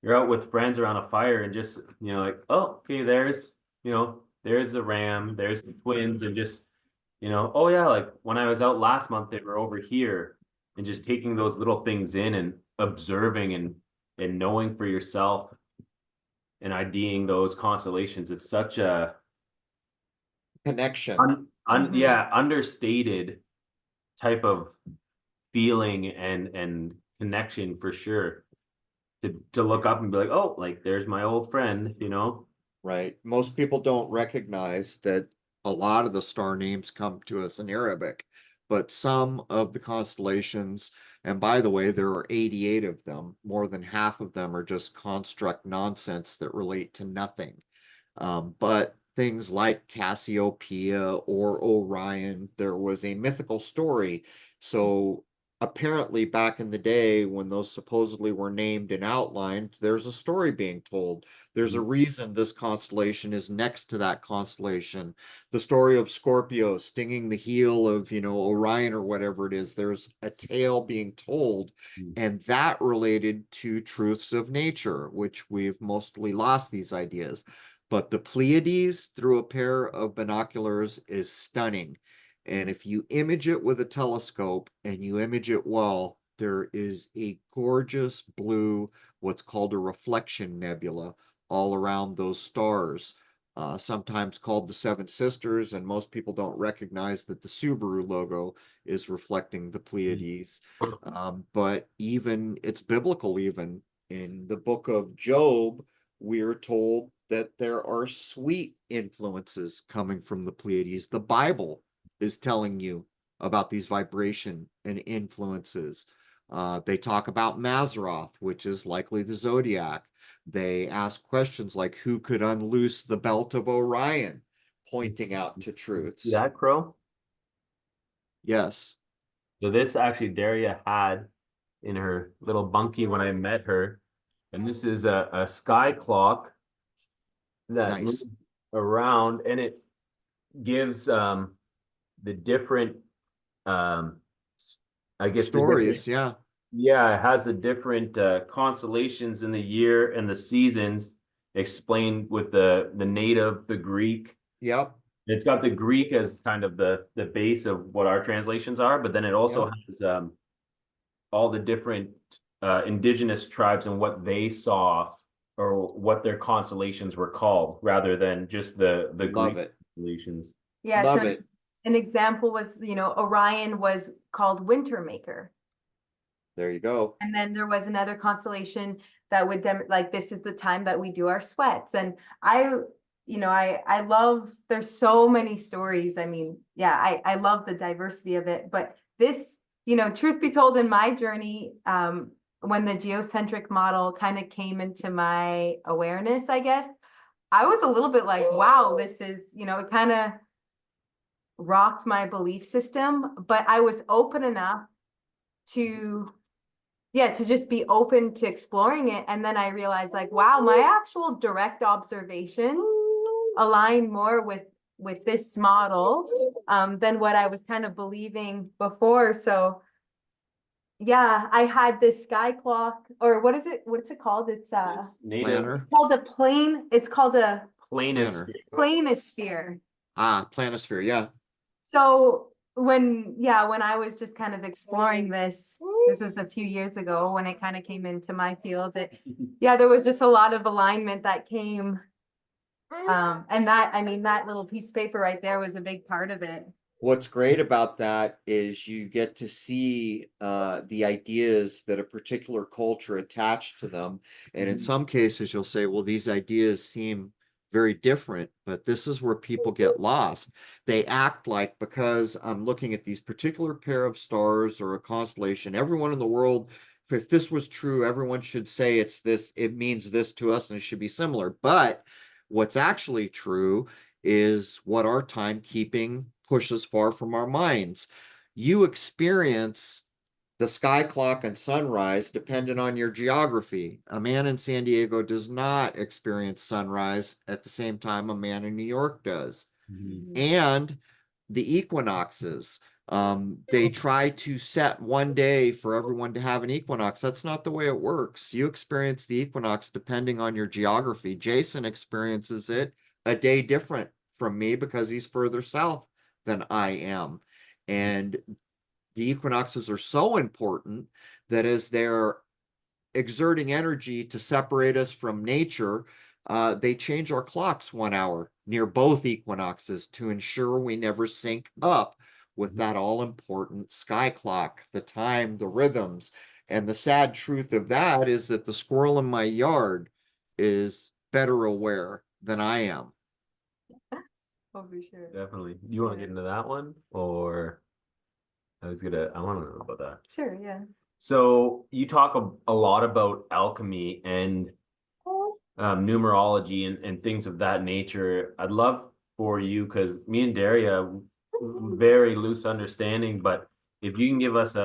you're out with friends around a fire and just, you know, like, oh, okay, there's, you know, there's the ram, there's the twins, and just, you know, oh yeah, like when I was out last month, they were over here, and just taking those little things in and observing and knowing for yourself and IDing those constellations. It's such a
Connection.
yeah, understated type of feeling and connection for sure. To look up and be like, oh, like there's my old friend, you know.
Right. Most people don't recognize that a lot of the star names come to us in Arabic, but some of the constellations, and by the way, there are 88 of them, more than half of them are just construct nonsense that relate to nothing. But things like Cassiopeia or Orion, there was a mythical story. So apparently back in the day when those supposedly were named and outlined, there's a story being told. There's a reason this constellation is next to that constellation. The story of Scorpio stinging the heel of, you know, Orion or whatever it is, there's a tale being told, and that related to truths of nature, which we've mostly lost these ideas. But the Pleiades through a pair of binoculars is stunning. And if you image it with a telescope and you image it well, there is a gorgeous blue, what's called a reflection nebula, all around those stars, sometimes called the Seven Sisters. And most people don't recognize that the Subaru logo is reflecting the Pleiades. But even it's biblical, even in the book of Job, we're told that there are sweet influences coming from the Pleiades. The Bible is telling you about these vibration and influences. They talk about Mazzaroth, which is likely the zodiac. They ask questions like who could unloose the belt of Orion, pointing out to truths.
See that, Crow?
Yes.
So this actually Dariya had in her little bunkie when I met her. And this is a sky clock that moves
Nice.
around, and it gives the different I guess the different,
Stories, yeah.
yeah, it has the different constellations in the year and the seasons explained with the native, the Greek.
Yep.
It's got the Greek as kind of the base of what our translations are, but then it also
Yep.
has all the different indigenous tribes and what they saw or what their constellations were called, rather than just the
Love
Greek
it.
constellations.
Yeah,
Love
so
it.
an example was, you know, Orion was called Winter Maker.
There you go.
And then there was another constellation that would like, this is the time that we do our sweats. And you know, I love, there's so many stories. I mean, yeah, I love the diversity of it, but this, you know, truth be told, in my journey, when the geocentric model kind of came into my awareness, I guess, I was a little bit like, wow, this is, you know, it kind of rocked my belief system, but I was open enough to, yeah, to just be open to exploring it. And then I realized, like, wow, my actual direct observations align more with this model than what I was kind of believing before. So yeah, I had this sky clock, or what is it? What's it called? It's
native
Planner.
called a plane. It's called a
planosphere.
planisphere.
Planisphere, yeah.
So when I was just kind of exploring this was a few years ago when it kind of came into my field. There was just a lot of alignment that came. And that, I mean, that little piece of paper right there was a big part of it.
What's great about that is you get to see the ideas that a particular culture attached to them. And in some cases, you'll say, well, these ideas seem very different, but this is where people get lost. They act like, because I'm looking at these particular pair of stars or a constellation, everyone in the world if this was true, everyone should say it's this, it means this to us and it should be similar. But what's actually true is what our timekeeping pushes far from our minds. You experience the sky clock and sunrise dependent on your geography. A man in San Diego does not experience sunrise at the same time a man in New York does. And the equinoxes. They try to set one day for everyone to have an equinox. That's not the way it works. You experience the equinox depending on your geography. Jason experiences it a day different from me because he's further south than I am. And the equinoxes are so important that as they're exerting energy to separate us from nature, they change our clocks 1 hour near both equinoxes to ensure we never sync up with that all-important sky clock, the time, the rhythms. And the sad truth of that is that the squirrel in my yard is better aware than I am.
Oh, for sure.
Definitely. You want to get into that one, or I want to know about that.
Sure, yeah.
So you talk a lot about alchemy and numerology and things of that nature. I'd love for you, because me and Dariya, very loose understanding, but if you can give us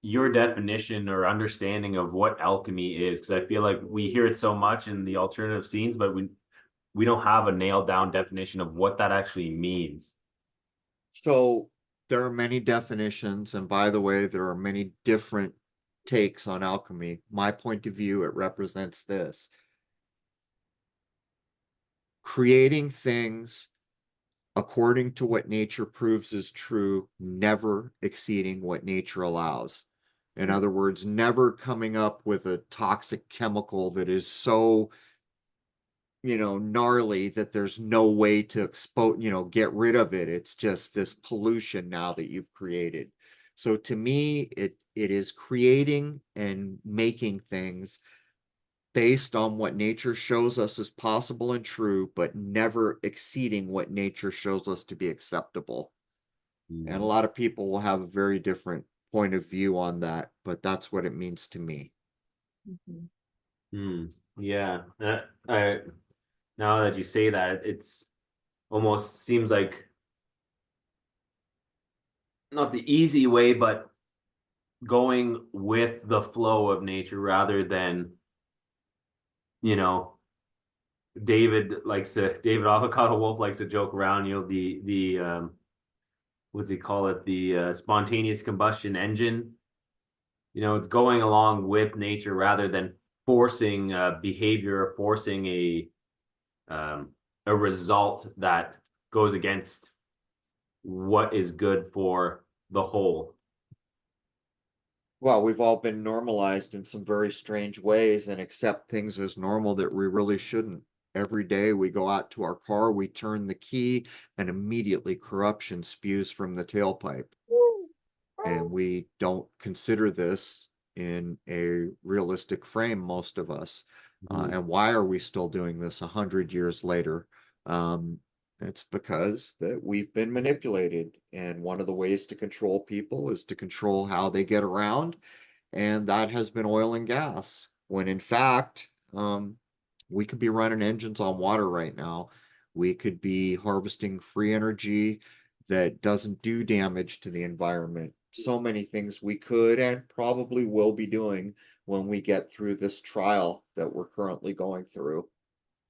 your definition or understanding of what alchemy is, because I feel like we hear it so much in the alternative scenes, but we don't have a nailed down definition of what that actually means.
So there are many definitions, and by the way, there are many different takes on alchemy. My point of view, it represents this: creating things according to what nature proves is true, never exceeding what nature allows. In other words, never coming up with a toxic chemical that is so, gnarly that there's no way to expose, get rid of it. It's just this pollution now that you've created. So to me, it is creating and making things based on what nature shows us is possible and true, but never exceeding what nature shows us to be acceptable. And a lot of people will have a very different point of view on that, but that's what it means to me.
Yeah. Now that you say that, it's almost seems like not the easy way, but going with the flow of nature rather than, David Avocado Wolf likes to joke around, the what's he call it? The spontaneous combustion engine. It's going along with nature rather than forcing behavior, forcing a result that goes against what is good for the whole.
Well, we've all been normalized in some very strange ways and accept things as normal that we really shouldn't. Every day we go out to our car, we turn the key, and immediately corruption spews from the tailpipe. And we don't consider this in a realistic frame, most of us. And why are we still doing this 100 years later? It's because that we've been manipulated. And one of the ways to control people is to control how they get around. And that has been oil and gas, when in fact, we could be running engines on water right now. We could be harvesting free energy that doesn't do damage to the environment. So many things we could and probably will be doing when we get through this trial that we're currently going through.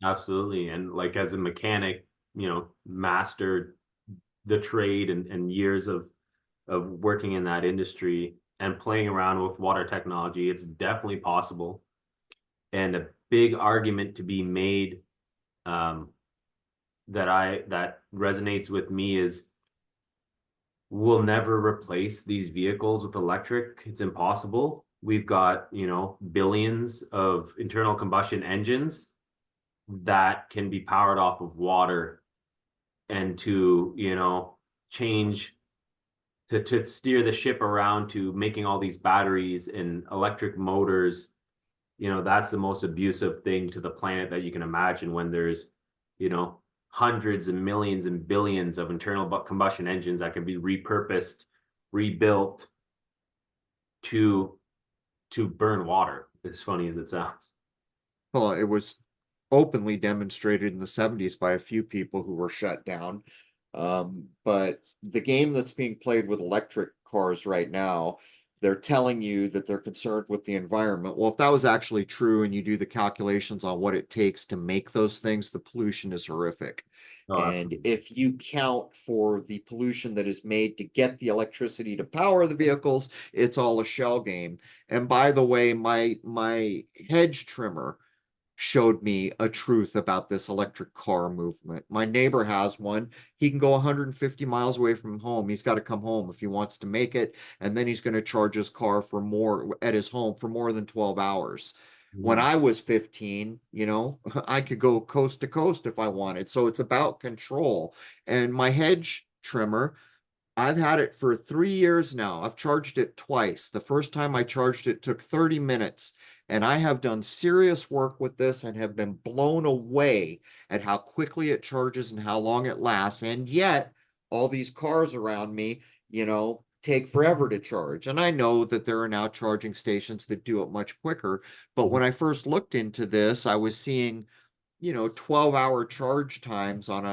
Absolutely. And like as a mechanic, mastered the trade and years of working in that industry and playing around with water technology, it's definitely possible. And a big argument to be made that resonates with me is we'll never replace these vehicles with electric. It's impossible. We've got, billions of internal combustion engines that can be powered off of water, and to, change to steer the ship around to making all these batteries and electric motors. That's the most abusive thing to the planet that you can imagine, when there's, hundreds and millions and billions of internal combustion engines that can be repurposed, rebuilt to to burn water, as funny as it sounds.
Well, it was openly demonstrated in the 70s by a few people who were shut down. But the game that's being played with electric cars right now, they're telling you that they're concerned with the environment. Well, if that was actually true and you do the calculations on what it takes to make those things, the pollution is horrific.
Oh,
And
absolutely.
if you count for the pollution that is made to get the electricity to power the vehicles, it's all a shell game. And by the way, my hedge trimmer showed me a truth about this electric car movement. My neighbor has one. He can go 150 miles away from home. He's got to come home if he wants to make it. And then he's going to charge his car for more at his home for more than 12 hours. When
Mhm.
I was 15, you know, I could go coast to coast if I wanted. So it's about control. And my hedge trimmer, I've had it for 3 years now. I've charged it twice. The first time I charged it took 30 minutes. And I have done serious work with this and have been blown away at how quickly it charges and how long it lasts. And yet, all these cars around me, you know, take forever to charge. And I know that there are now charging stations that do it much quicker. But when I first looked into this, I was seeing, you know, 12-hour charge times on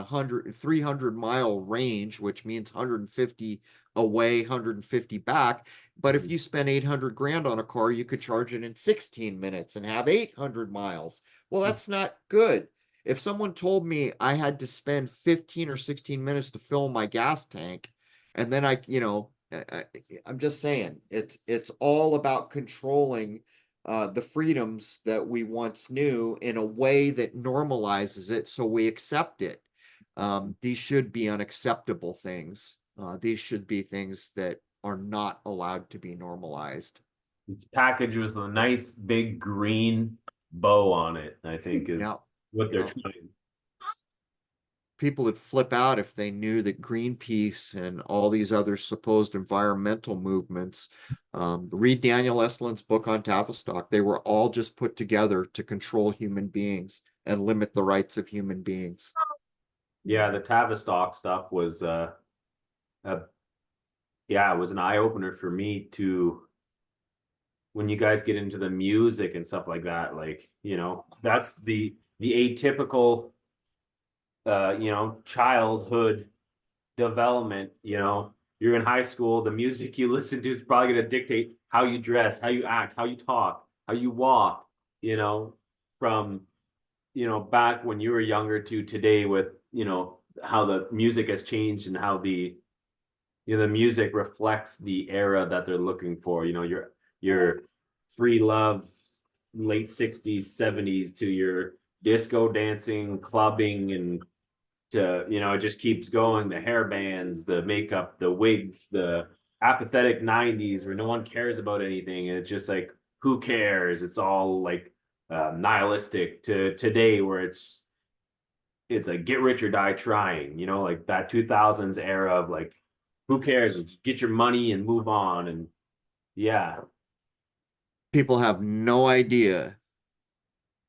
300-mile range, which means 150 away, 150 back. But if
Mhm.
you spend 800 grand on a car, you could charge it in 16 minutes and have 800 miles. Well, that's not good. If someone told me I had to spend 15 or 16 minutes to fill my gas tank, and then I'm just saying, it's all about controlling the freedoms that we once knew in a way that normalizes it so we accept it. These should be unacceptable things. These should be things that are not allowed to be normalized.
It's packaged with a nice big green bow on it, I think
Yeah,
is what they're
yeah.
trying.
People would flip out if they knew that Greenpeace and all these other supposed environmental movements, read Daniel Estlin's book on Tavistock, they were all just put together to control human beings and limit the rights of human beings.
Yeah, the Tavistock stuff was a yeah, it was an eye opener for me to when you guys get into the music and stuff like that, like, you know, that's the atypical childhood development, you know, you're in high school, the music you listen to is probably going to dictate how you dress, how you act, how you talk, how you walk, you know, from, you know, back when you were younger to today with, you know, how the music has changed and how the music reflects the era that they're looking for, you know, your free love late 60s 70s to your disco dancing clubbing and to, you know, it just keeps going. The hair bands, the makeup, the wigs, the apathetic 90s where no one cares about anything. And it's just like, who cares? It's all like nihilistic to today where it's like get rich or die trying, you know, like that 2000s era of like, who cares? Just get your money and move on. And yeah,
People have no idea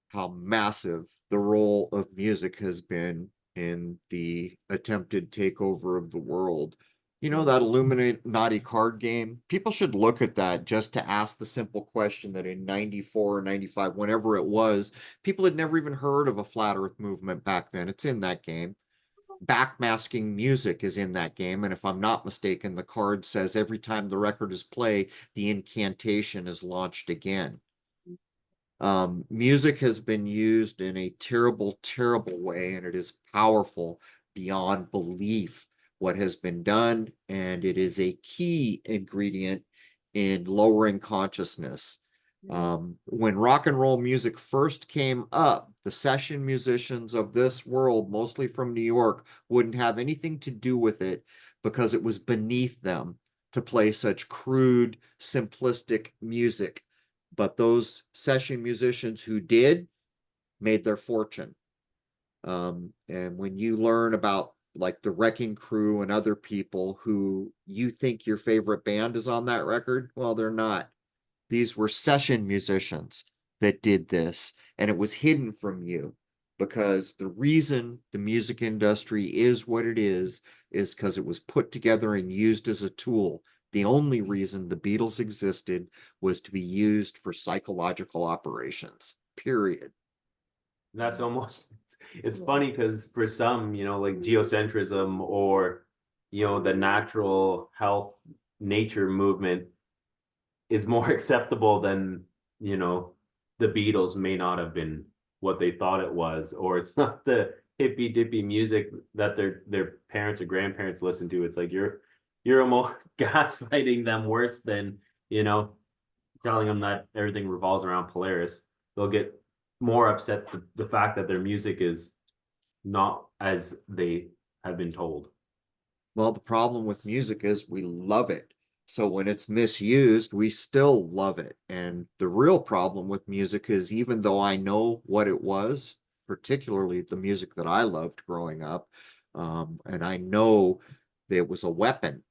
how massive the role of music has been in the attempted takeover of the world. You know, that Illuminati card game? People should look at that just to ask the simple question that in 94 or 95, whenever it was, people had never even heard of a flat earth movement back then. It's in that game. Backmasking music is in that game. And if I'm not mistaken, the card says every time the record is played, the incantation is launched again. Music has been used in a terrible, terrible way, and it is powerful beyond belief what has been done, and it is a key ingredient in lowering consciousness. When rock and roll music first came up, the session musicians of this world, mostly from New York, wouldn't have anything to do with it because it was beneath them to play such crude, simplistic music. But those session musicians who did made their fortune. And when you learn about like the Wrecking Crew and other people who you think your favorite band is on that record, well, they're not. These were session musicians that did this, and it was hidden from you because the reason the music industry is what it is because it was put together and used as a tool The only reason the Beatles existed was to be used for psychological operations, period.
That's almost, it's
Yeah.
funny because for some, you know, like geocentrism or, you know, the natural health nature movement is more acceptable than, you know, the Beatles may not have been what they thought it was, or it's not the hippy dippy music that their parents or grandparents listened to. It's like you're almost gaslighting them worse than, you know, telling them that everything revolves around Polaris. They'll get more upset the fact that their music is not as they have been told.
Well, the problem with music is we love it. So when it's misused, we still love it. And the real problem with music is even though I know what it was, particularly the music that I loved growing up, and I know that it was a weapon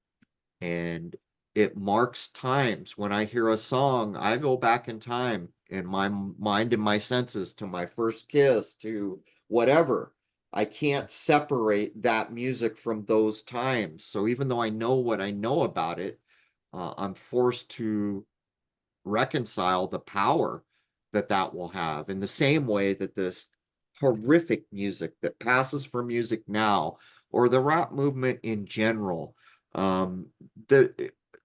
and it marks times. When I hear a song, I go back in time in my mind and my senses to my first kiss, to whatever. I can't separate that music from those times. So even though I know what I know about it, I'm forced to reconcile the power that that will have in the same way that this horrific music that passes for music now, or the rap movement in general, um,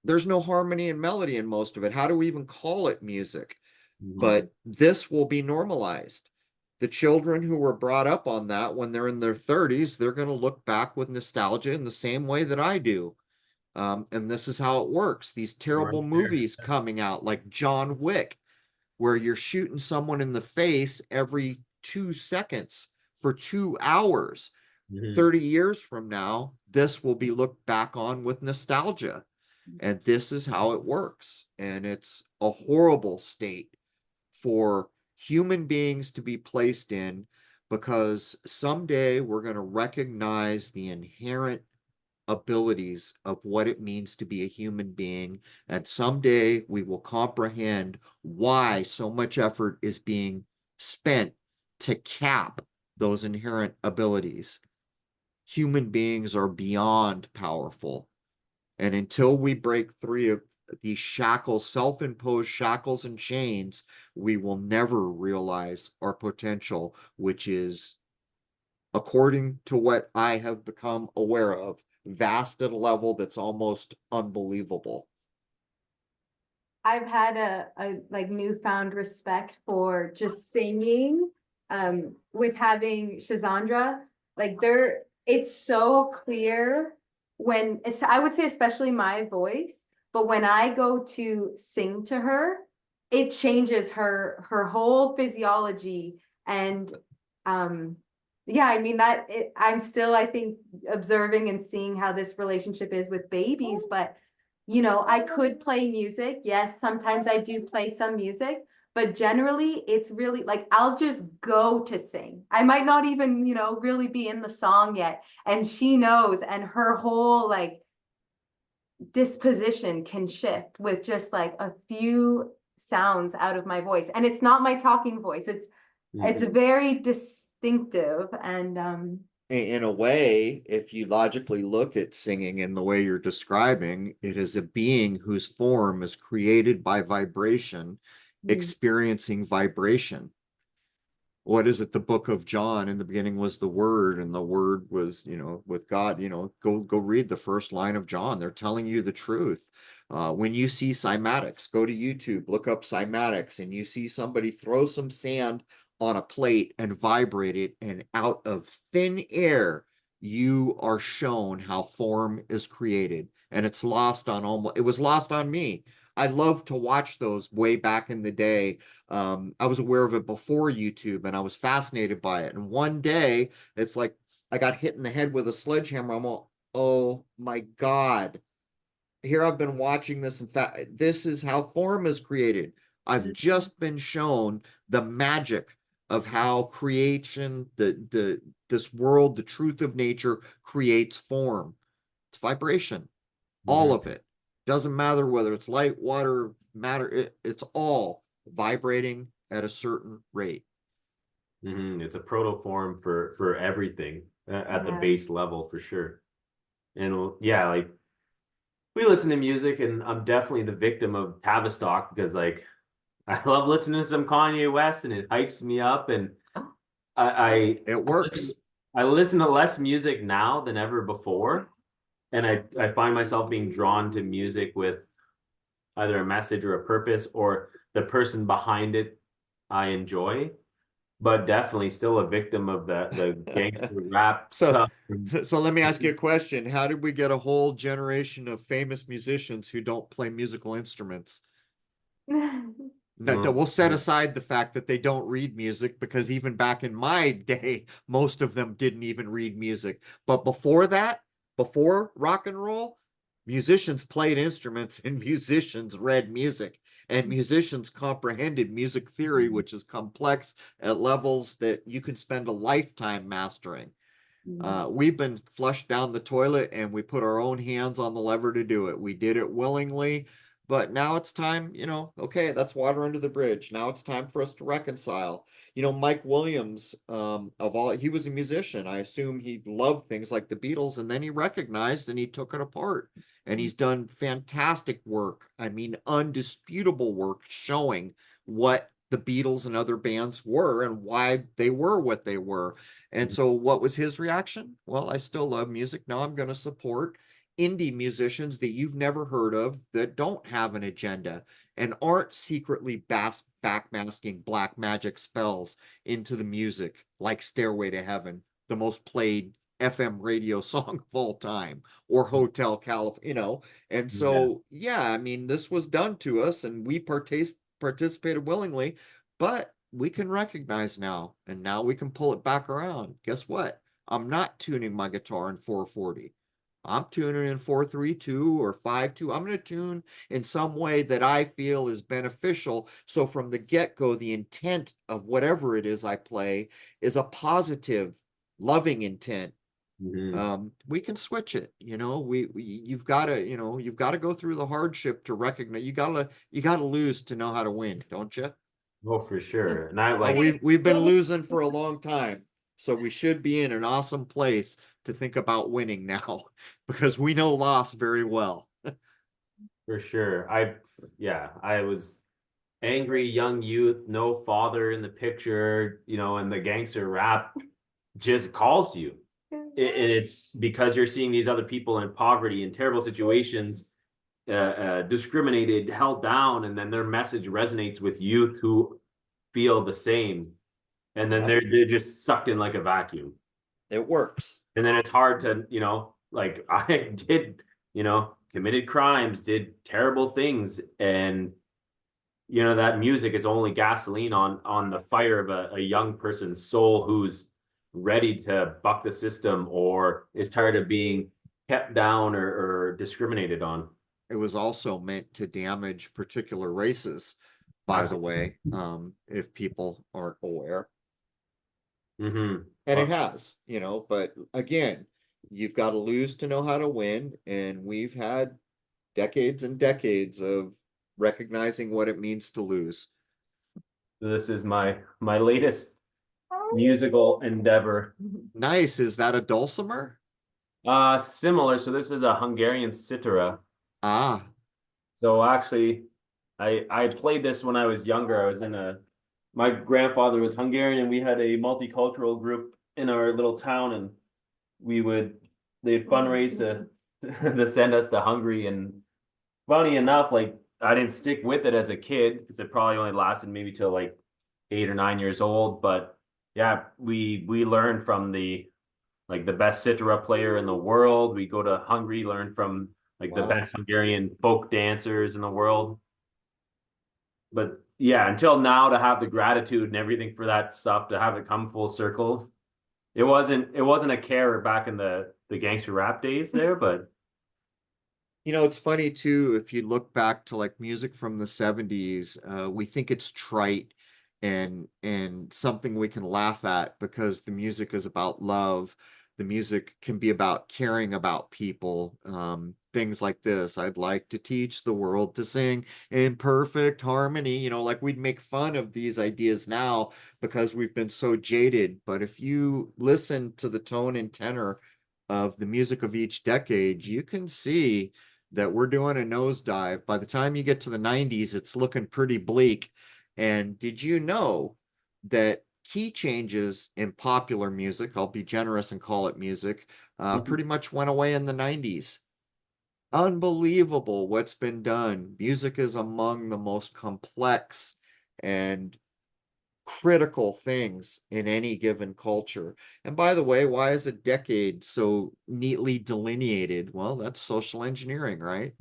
there's no harmony and melody in most of it. How do we even call it music? But this will be normalized. The children who were brought up on that, when they're in their 30s, they're going to look back with nostalgia in the same way that I do. And this is how it works. These terrible
Right there.
movies coming out, like John Wick, where you're shooting someone in the face every 2 seconds for 2 hours. 30 years from now, this will be looked back on with nostalgia. And this is how it works. And it's a horrible state for human beings to be placed in, because someday we're going to recognize the inherent abilities of what it means to be a human being. And someday we will comprehend why so much effort is being spent to cap those inherent abilities. Human beings are beyond powerful. And until we break free of these shackles, self-imposed shackles and chains, we will never realize our potential, which is, according to what I have become aware of, vast at a level that's almost unbelievable.
I've had a like newfound respect for just singing, with having Shazandra. Like it's so clear when I would say especially my voice, but when I go to sing to her, it changes her whole physiology. And yeah, I mean I'm still, I think, observing and seeing how this relationship is with babies, but you know, I could play music. Yes, sometimes I do play some music, but generally it's really like I'll just go to sing. I might not even, you know, really be in the song yet. And she knows, and her whole like disposition can shift with just like a few sounds out of my voice. And it's not my talking voice. It's very distinctive. And
In a way, if you logically look at singing in the way you're describing, it is a being whose form is created by vibration, experiencing vibration. What is it? The book of John, in the beginning was the Word, and the Word was, with God. Go read the first line of John. They're telling you the truth. When you see cymatics, go to YouTube, look up cymatics, and you see somebody throw some sand on a plate and vibrate it, and out of thin air, you are shown how form is created. And it was lost on me. I love to watch those way back in the day. I was aware of it before YouTube, and I was fascinated by it. And one day, it's like I got hit in the head with a sledgehammer. I'm all, oh my God. Here I've been watching this. In fact, this is how form is created. I've just been shown the magic of how creation, this world, the truth of nature creates form. It's vibration, all of it. Doesn't matter whether it's light, water, matter, it's all vibrating at a certain rate.
It's a protoform for everything at the base level, for sure. And yeah, like we listen to music, and I'm definitely the victim of Tavistock because like I love listening to some Kanye West and it hypes me up, and
It
I listen,
works.
I listen to less music now than ever before, and I find myself being drawn to music with either a message or a purpose or the person behind it I enjoy, but definitely still a victim of the gangster rap
So,
stuff.
so let me ask you a question. How did we get a whole generation of famous musicians who don't play musical instruments? No,
Mm,
we'll set aside the fact that they don't read music because even back in my day, most of them didn't even read music. But before that, before rock and roll, musicians played instruments and musicians read music and musicians comprehended music theory, which is complex at levels that you can spend a lifetime mastering. We've been flushed down the toilet and we put our own hands on the lever to do it. We did it willingly, but now it's time, okay, that's water under the bridge. Now it's time for us to reconcile. Mike Williams, he was a musician. I assume he loved things like the Beatles, and then he recognized and he took it apart. And he's done fantastic work. I mean, undisputable work showing what the Beatles and other bands were and why they were what they were. And so what was his reaction? Well, I still love music. Now I'm going to support indie musicians that you've never heard of that don't have an agenda and aren't secretly backmasking black magic spells into the music, like Stairway to Heaven, the most played FM radio song of all time, or Hotel California, And
yeah.
so, yeah, I mean, this was done to us and we participated willingly, but we can recognize now, and now we can pull it back around. Guess what? I'm not tuning my guitar in 440. I'm tuning in 432 or 52. I'm going to tune in some way that I feel is beneficial. So from the get-go, the intent of whatever it is I play is a positive, loving intent.
Mhm.
We can switch it. You've got to, you've got to go through the hardship to recognize. You gotta lose to know how to win, don't you?
Oh, for sure. And I
Oh,
like,
we've been losing for a long time, so we should be in an awesome place to think about winning now, because we know loss very well.
for sure. Yeah, I was angry young youth, no father in the picture, and the gangster rap just calls to you. And it's because you're seeing these other people in poverty in terrible situations, discriminated, held down, and then their message resonates with youth who feel the same. And then
Yep,
they're just sucked in like a vacuum.
it works.
And then it's hard to, like I did, committed crimes, did terrible things, and that music is only gasoline on the fire of a young person's soul who's ready to buck the system or is tired of being kept down or discriminated on.
It was also meant to damage particular races, by the way, if people aren't aware.
Mm-hmm.
And it has, but again, you've got to lose to know how to win. And we've had decades and decades of recognizing what it means to lose.
This is my latest musical endeavor.
Nice. Is that a dulcimer?
Similar. So this is a Hungarian cithara.
Ah,
So actually, I played this when I was younger. I was in my grandfather was Hungarian, and we had a multicultural group in our little town, and they'd fundraise to send us to Hungary. And funny enough, like I didn't stick with it as a kid because it probably only lasted maybe till like 8 or 9 years old. But yeah, we learned from the best cithara player in the world. We go to Hungary, learn from like the
wow.
best Hungarian folk dancers in the world. But yeah, until now, to have the gratitude and everything for that stuff, to have it come full circle, it wasn't a care back in the gangster rap days there, but
It's funny too, if you look back to like music from the 70s, we think it's trite and something we can laugh at because the music is about love. The music can be about caring about people. Things like this. I'd like to teach the world to sing in perfect harmony. Like we'd make fun of these ideas now because we've been so jaded. But if you listen to the tone and tenor of the music of each decade, you can see that we're doing a nosedive. By the time you get to the 90s, it's looking pretty bleak. And did you know that key changes in popular music, I'll be generous and call it music, pretty much went away in the 90s? Unbelievable what's been done. Music is among the most complex and critical things in any given culture. And by the way, why is a decade so neatly delineated? Well, that's social engineering, right?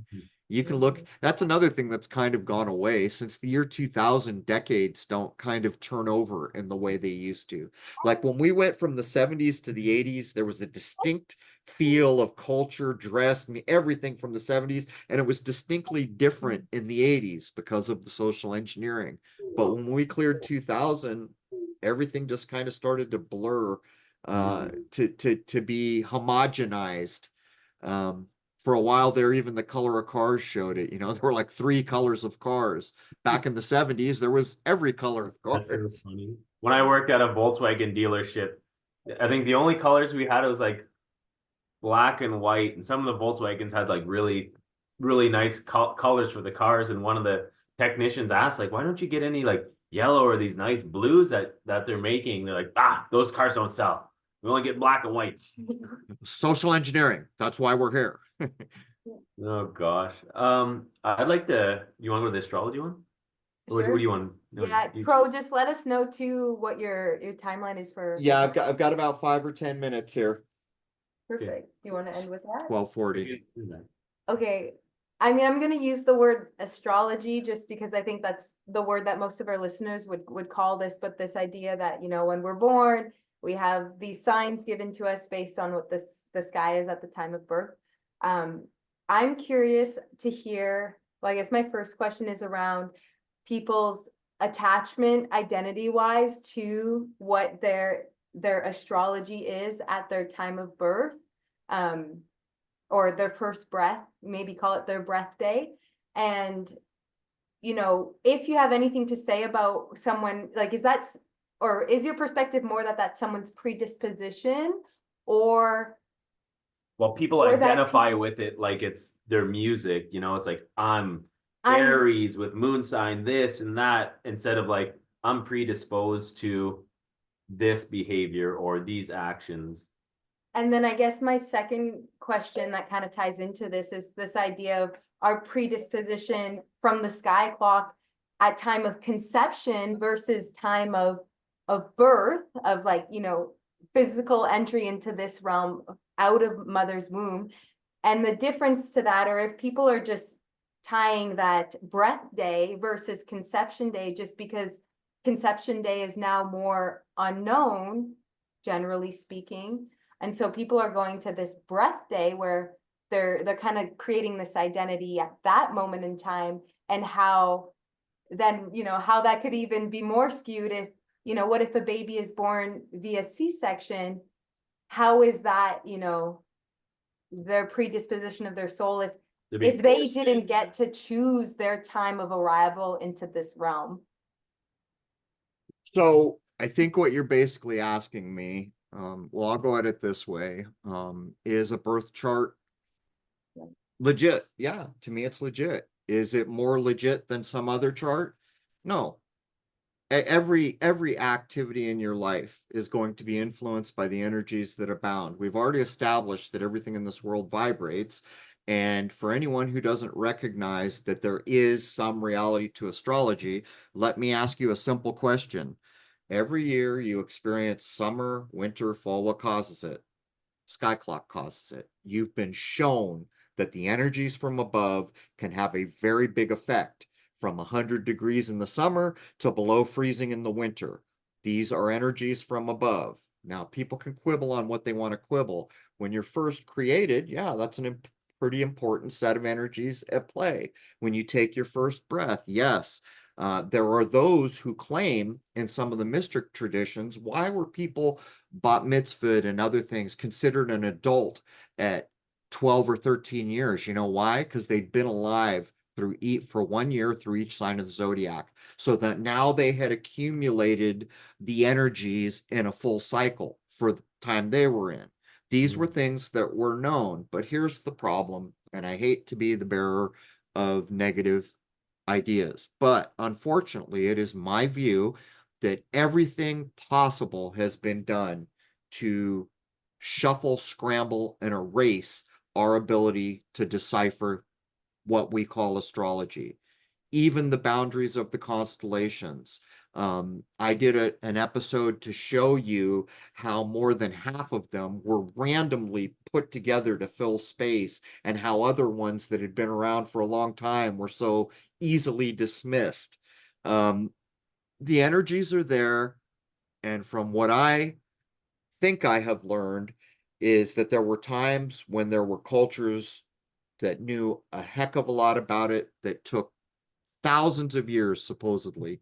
You can look, that's another thing that's kind of gone away since the year 2000. Decades don't kind of turn over in the way they used to. Like when we went from the 70s to the 80s, there was a distinct feel of culture, dress, everything from the 70s, and it was distinctly different in the 80s because of the social engineering. But when we cleared 2000, everything just kind of started to blur, to be homogenized. For a while there, even the color of cars showed it. You know, there were like 3 colors of cars. Back in the 70s, there was every color of cars.
That's so funny. When I worked at a Volkswagen dealership, I think the only colors we had was like black and white, and some of the Volkswagens had like really, really nice colors for the cars. And one of the technicians asked, like, why don't you get any like yellow or these nice blues that they're making? They're like, those cars don't sell. We only get black and white.
Social engineering. That's why we're here.
Oh gosh. I'd like to. You want to go to the astrology one? What
Sure.
do you want? No,
Yeah, Crow, just let us know too what your timeline is for.
Yeah, I've got about 5 or 10 minutes here.
Perfect. Do you want to end with that?
12:40.
Okay. I mean, I'm going to use the word astrology just because I think that's the word that most of our listeners would call this, but this idea that, you know, when we're born, we have these signs given to us based on what the sky is at the time of birth. I'm curious to hear, well, I guess my first question is around people's attachment identity-wise to what their astrology is at their time of birth. Or their first breath, maybe call it their breath day. And, you know, if you have anything to say about someone, like, or is your perspective more that that's someone's predisposition, or?
Well, people identify with it like it's their music, you know, it's like, I'm Aries with moon sign, this and that, instead of like, I'm predisposed to this behavior or these actions.
And then I guess my second question that kind of ties into this is this idea of our predisposition from the sky clock at time of conception versus time of birth, of like, you know, physical entry into this realm out of mother's womb. And the difference to that, or if people are just tying that breath day versus conception day, just because conception day is now more unknown, generally speaking. And so people are going to this breath day where they're kind of creating this identity at that moment in time, and how then, you know, how that could even be more skewed if, you know, what if a baby is born via C-section? How is that, you know, their predisposition of their soul if they didn't get to choose their time of arrival into this realm?
So I think what you're basically asking me, well, I'll go at it this way. Is a birth chart legit? Yeah, to me, it's legit. Is it more legit than some other chart? No. Every activity in your life is going to be influenced by the energies that abound. We've already established that everything in this world vibrates. And for anyone who doesn't recognize that there is some reality to astrology, let me ask you a simple question. Every year you experience summer, winter, fall. What causes it? Sky clock causes it. You've been shown that the energies from above can have a very big effect, from 100 degrees in the summer to below freezing in the winter. These are energies from above. Now, people can quibble on what they want to quibble. When you're first created, yeah, that's a pretty important set of energies at play. When you take your first breath, yes. There are those who claim in some of the mystic traditions, why were people bat mitzvahed and other things considered an adult at 12 or 13 years? You know why? Because they'd been alive for 1 year through each sign of the zodiac, so that now they had accumulated the energies in a full cycle for the time they were in. These were things that were known, but here's the problem. and I hate to be the bearer of negative ideas, but unfortunately, it is my view that everything possible has been done to shuffle, scramble, and erase our ability to decipher what we call astrology, even the boundaries of the constellations. I did an episode to show you how more than half of them were randomly put together to fill space, and how other ones that had been around for a long time were so easily dismissed. The energies are there, and from what I think I have learned is that there were times when there were cultures that knew a heck of a lot about it, that took thousands of years, supposedly,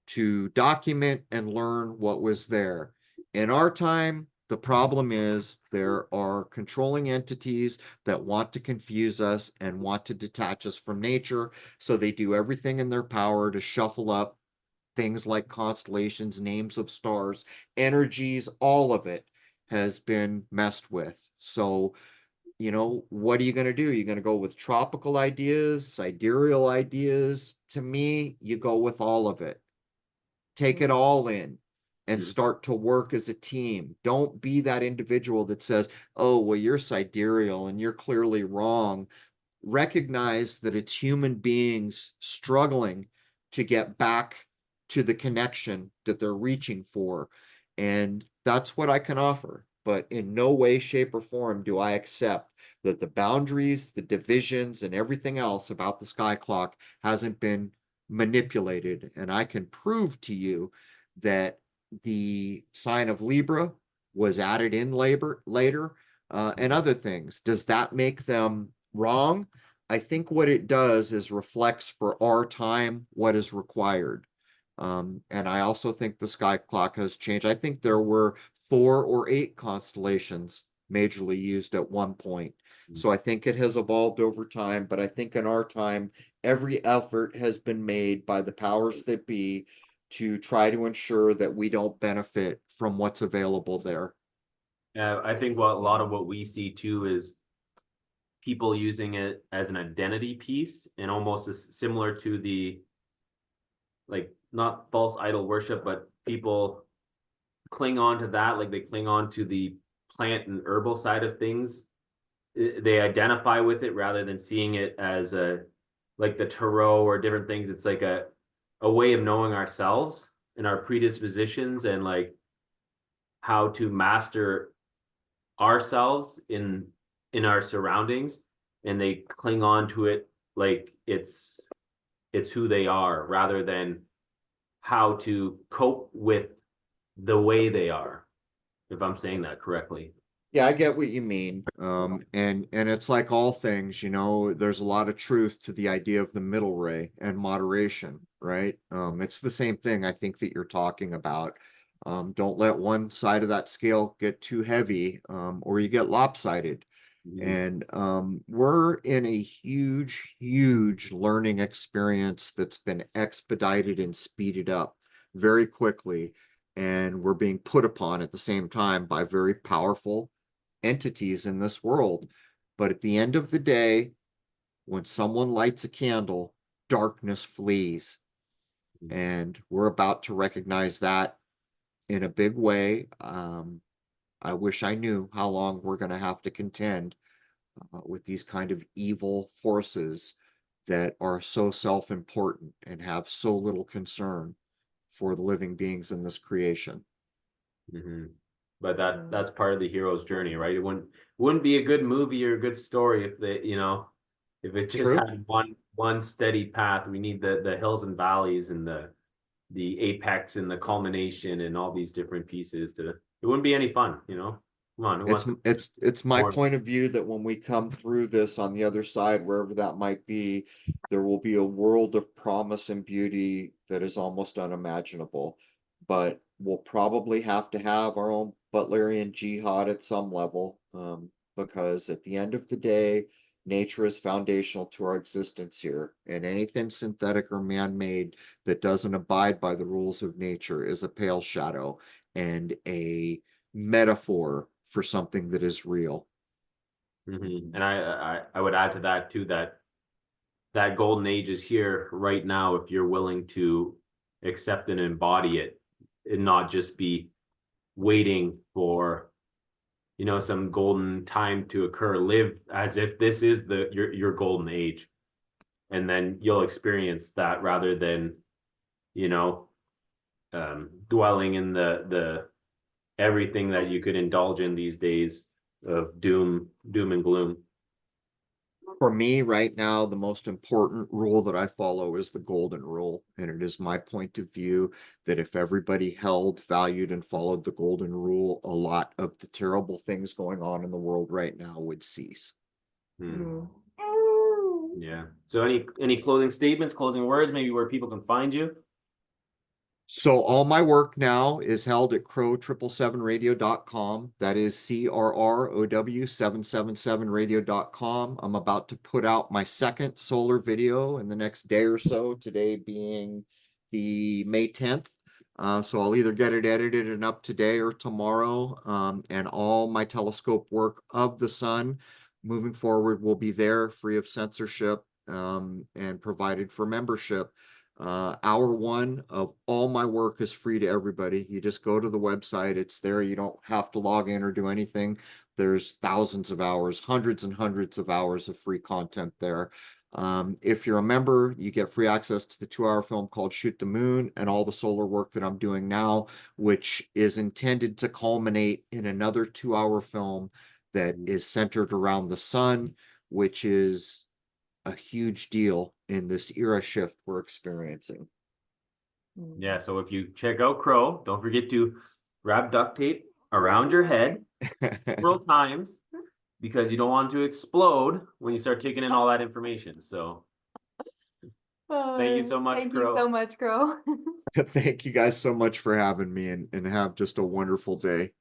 to document and learn what was there. In our time, the problem is there are controlling entities that want to confuse us and want to detach us from nature. So they do everything in their power to shuffle up things like constellations, names of stars, energies, all of it has been messed with. So, you know, what are you going to do? You're going to go with tropical ideas, sidereal ideas? To me, you go with all of it. Take it all in and start to work as a team. Don't be that individual that says, oh, well, you're sidereal and you're clearly wrong. Recognize that it's human beings struggling to get back to the connection that they're reaching for. And that's what I can offer. But in no way, shape, or form do I accept that the boundaries, the divisions, and everything else about the sky clock hasn't been manipulated. And I can prove to you that the sign of Libra was added in later, and other things. Does that make them wrong? I think what it does is reflects for our time what is required. And I also think the sky clock has changed. I think there were 4 or 8 constellations majorly used at one point. So I think it has evolved over time, but I think in our time, every effort has been made by the powers that be to try to ensure that we don't benefit from what's available there.
I think a lot of what we see too is people using it as an identity piece, and almost as similar to the, like, not false idol worship, but people cling on to that, like they cling on to the plant and herbal side of things. They identify with it rather than seeing it as a, like the tarot or different things. It's like a way of knowing ourselves and our predispositions, and like how to master ourselves in our surroundings. And they cling on to it like it's who they are, rather than how to cope with the way they are, if I'm saying that correctly.
Yeah, I get what you mean. And it's like all things, you know, there's a lot of truth to the idea of the middle way and moderation, right? It's the same thing I think that you're talking about. Don't let one side of that scale get too heavy, or you get lopsided. And we're in a huge, huge learning experience that's been expedited and speeded up very quickly. And we're being put upon at the same time by very powerful entities in this world. But at the end of the day, when someone lights a candle, darkness flees. And we're about to recognize that in a big way. I wish I knew how long we're going to have to contend with these kind of evil forces that are so self-important and have so little concern for the living beings in this creation.
But that's part of the hero's journey, right? It wouldn't be a good movie or a good story if they, you know, if it just had one steady path. We need the hills and valleys and the apex and the culmination and all these different pieces to, it wouldn't be any fun, you know. Come on,
it's my point of view that when we come through this on the other side, wherever that might be, there will be a world of promise and beauty that is almost unimaginable. But we'll probably have to have our own Butlerian jihad at some level, because at the end of the day, nature is foundational to our existence here, and anything synthetic or man-made that doesn't abide by the rules of nature is a pale shadow and a metaphor for something that is real.
And I would add to that too, that that golden age is here right now if you're willing to accept and embody it and not just be waiting for, you know, some golden time to occur. Live as if this is your golden age, and then you'll experience that rather than, you know, dwelling in the everything that you could indulge in these days of doom and gloom.
For me right now, the most important rule that I follow is the golden rule. And it is my point of view that if everybody held, valued, and followed the golden rule, a lot of the terrible things going on in the world right now would cease.
Yeah. So any closing statements, closing words, maybe where people can find you?
So all my work now is held at Crrow777radio.com. That is CRROW777radio.com. I'm about to put out my second solar video in the next day or so, today being the May 10th. So I'll either get it edited and up today or tomorrow. And all my telescope work of the sun moving forward will be there free of censorship and provided for membership. Hour one of all my work is free to everybody. You just go to the website, it's there. You don't have to log in or do anything. There's thousands of hours, hundreds and hundreds of hours of free content there. If you're a member, you get free access to the 2-hour film called Shoot the Moon and all the solar work that I'm doing now, which is intended to culminate in another 2-hour film that is centered around the sun, which is a huge deal in this era shift we're experiencing.
Yeah, so if you check out Crrow, don't forget to wrap duct tape around your head several times, because you don't want to explode when you start taking in all that information. So thank you so much,
Thank
Crrow.
you so much, Crrow.
Thank you guys so much for having me, and have just a wonderful day.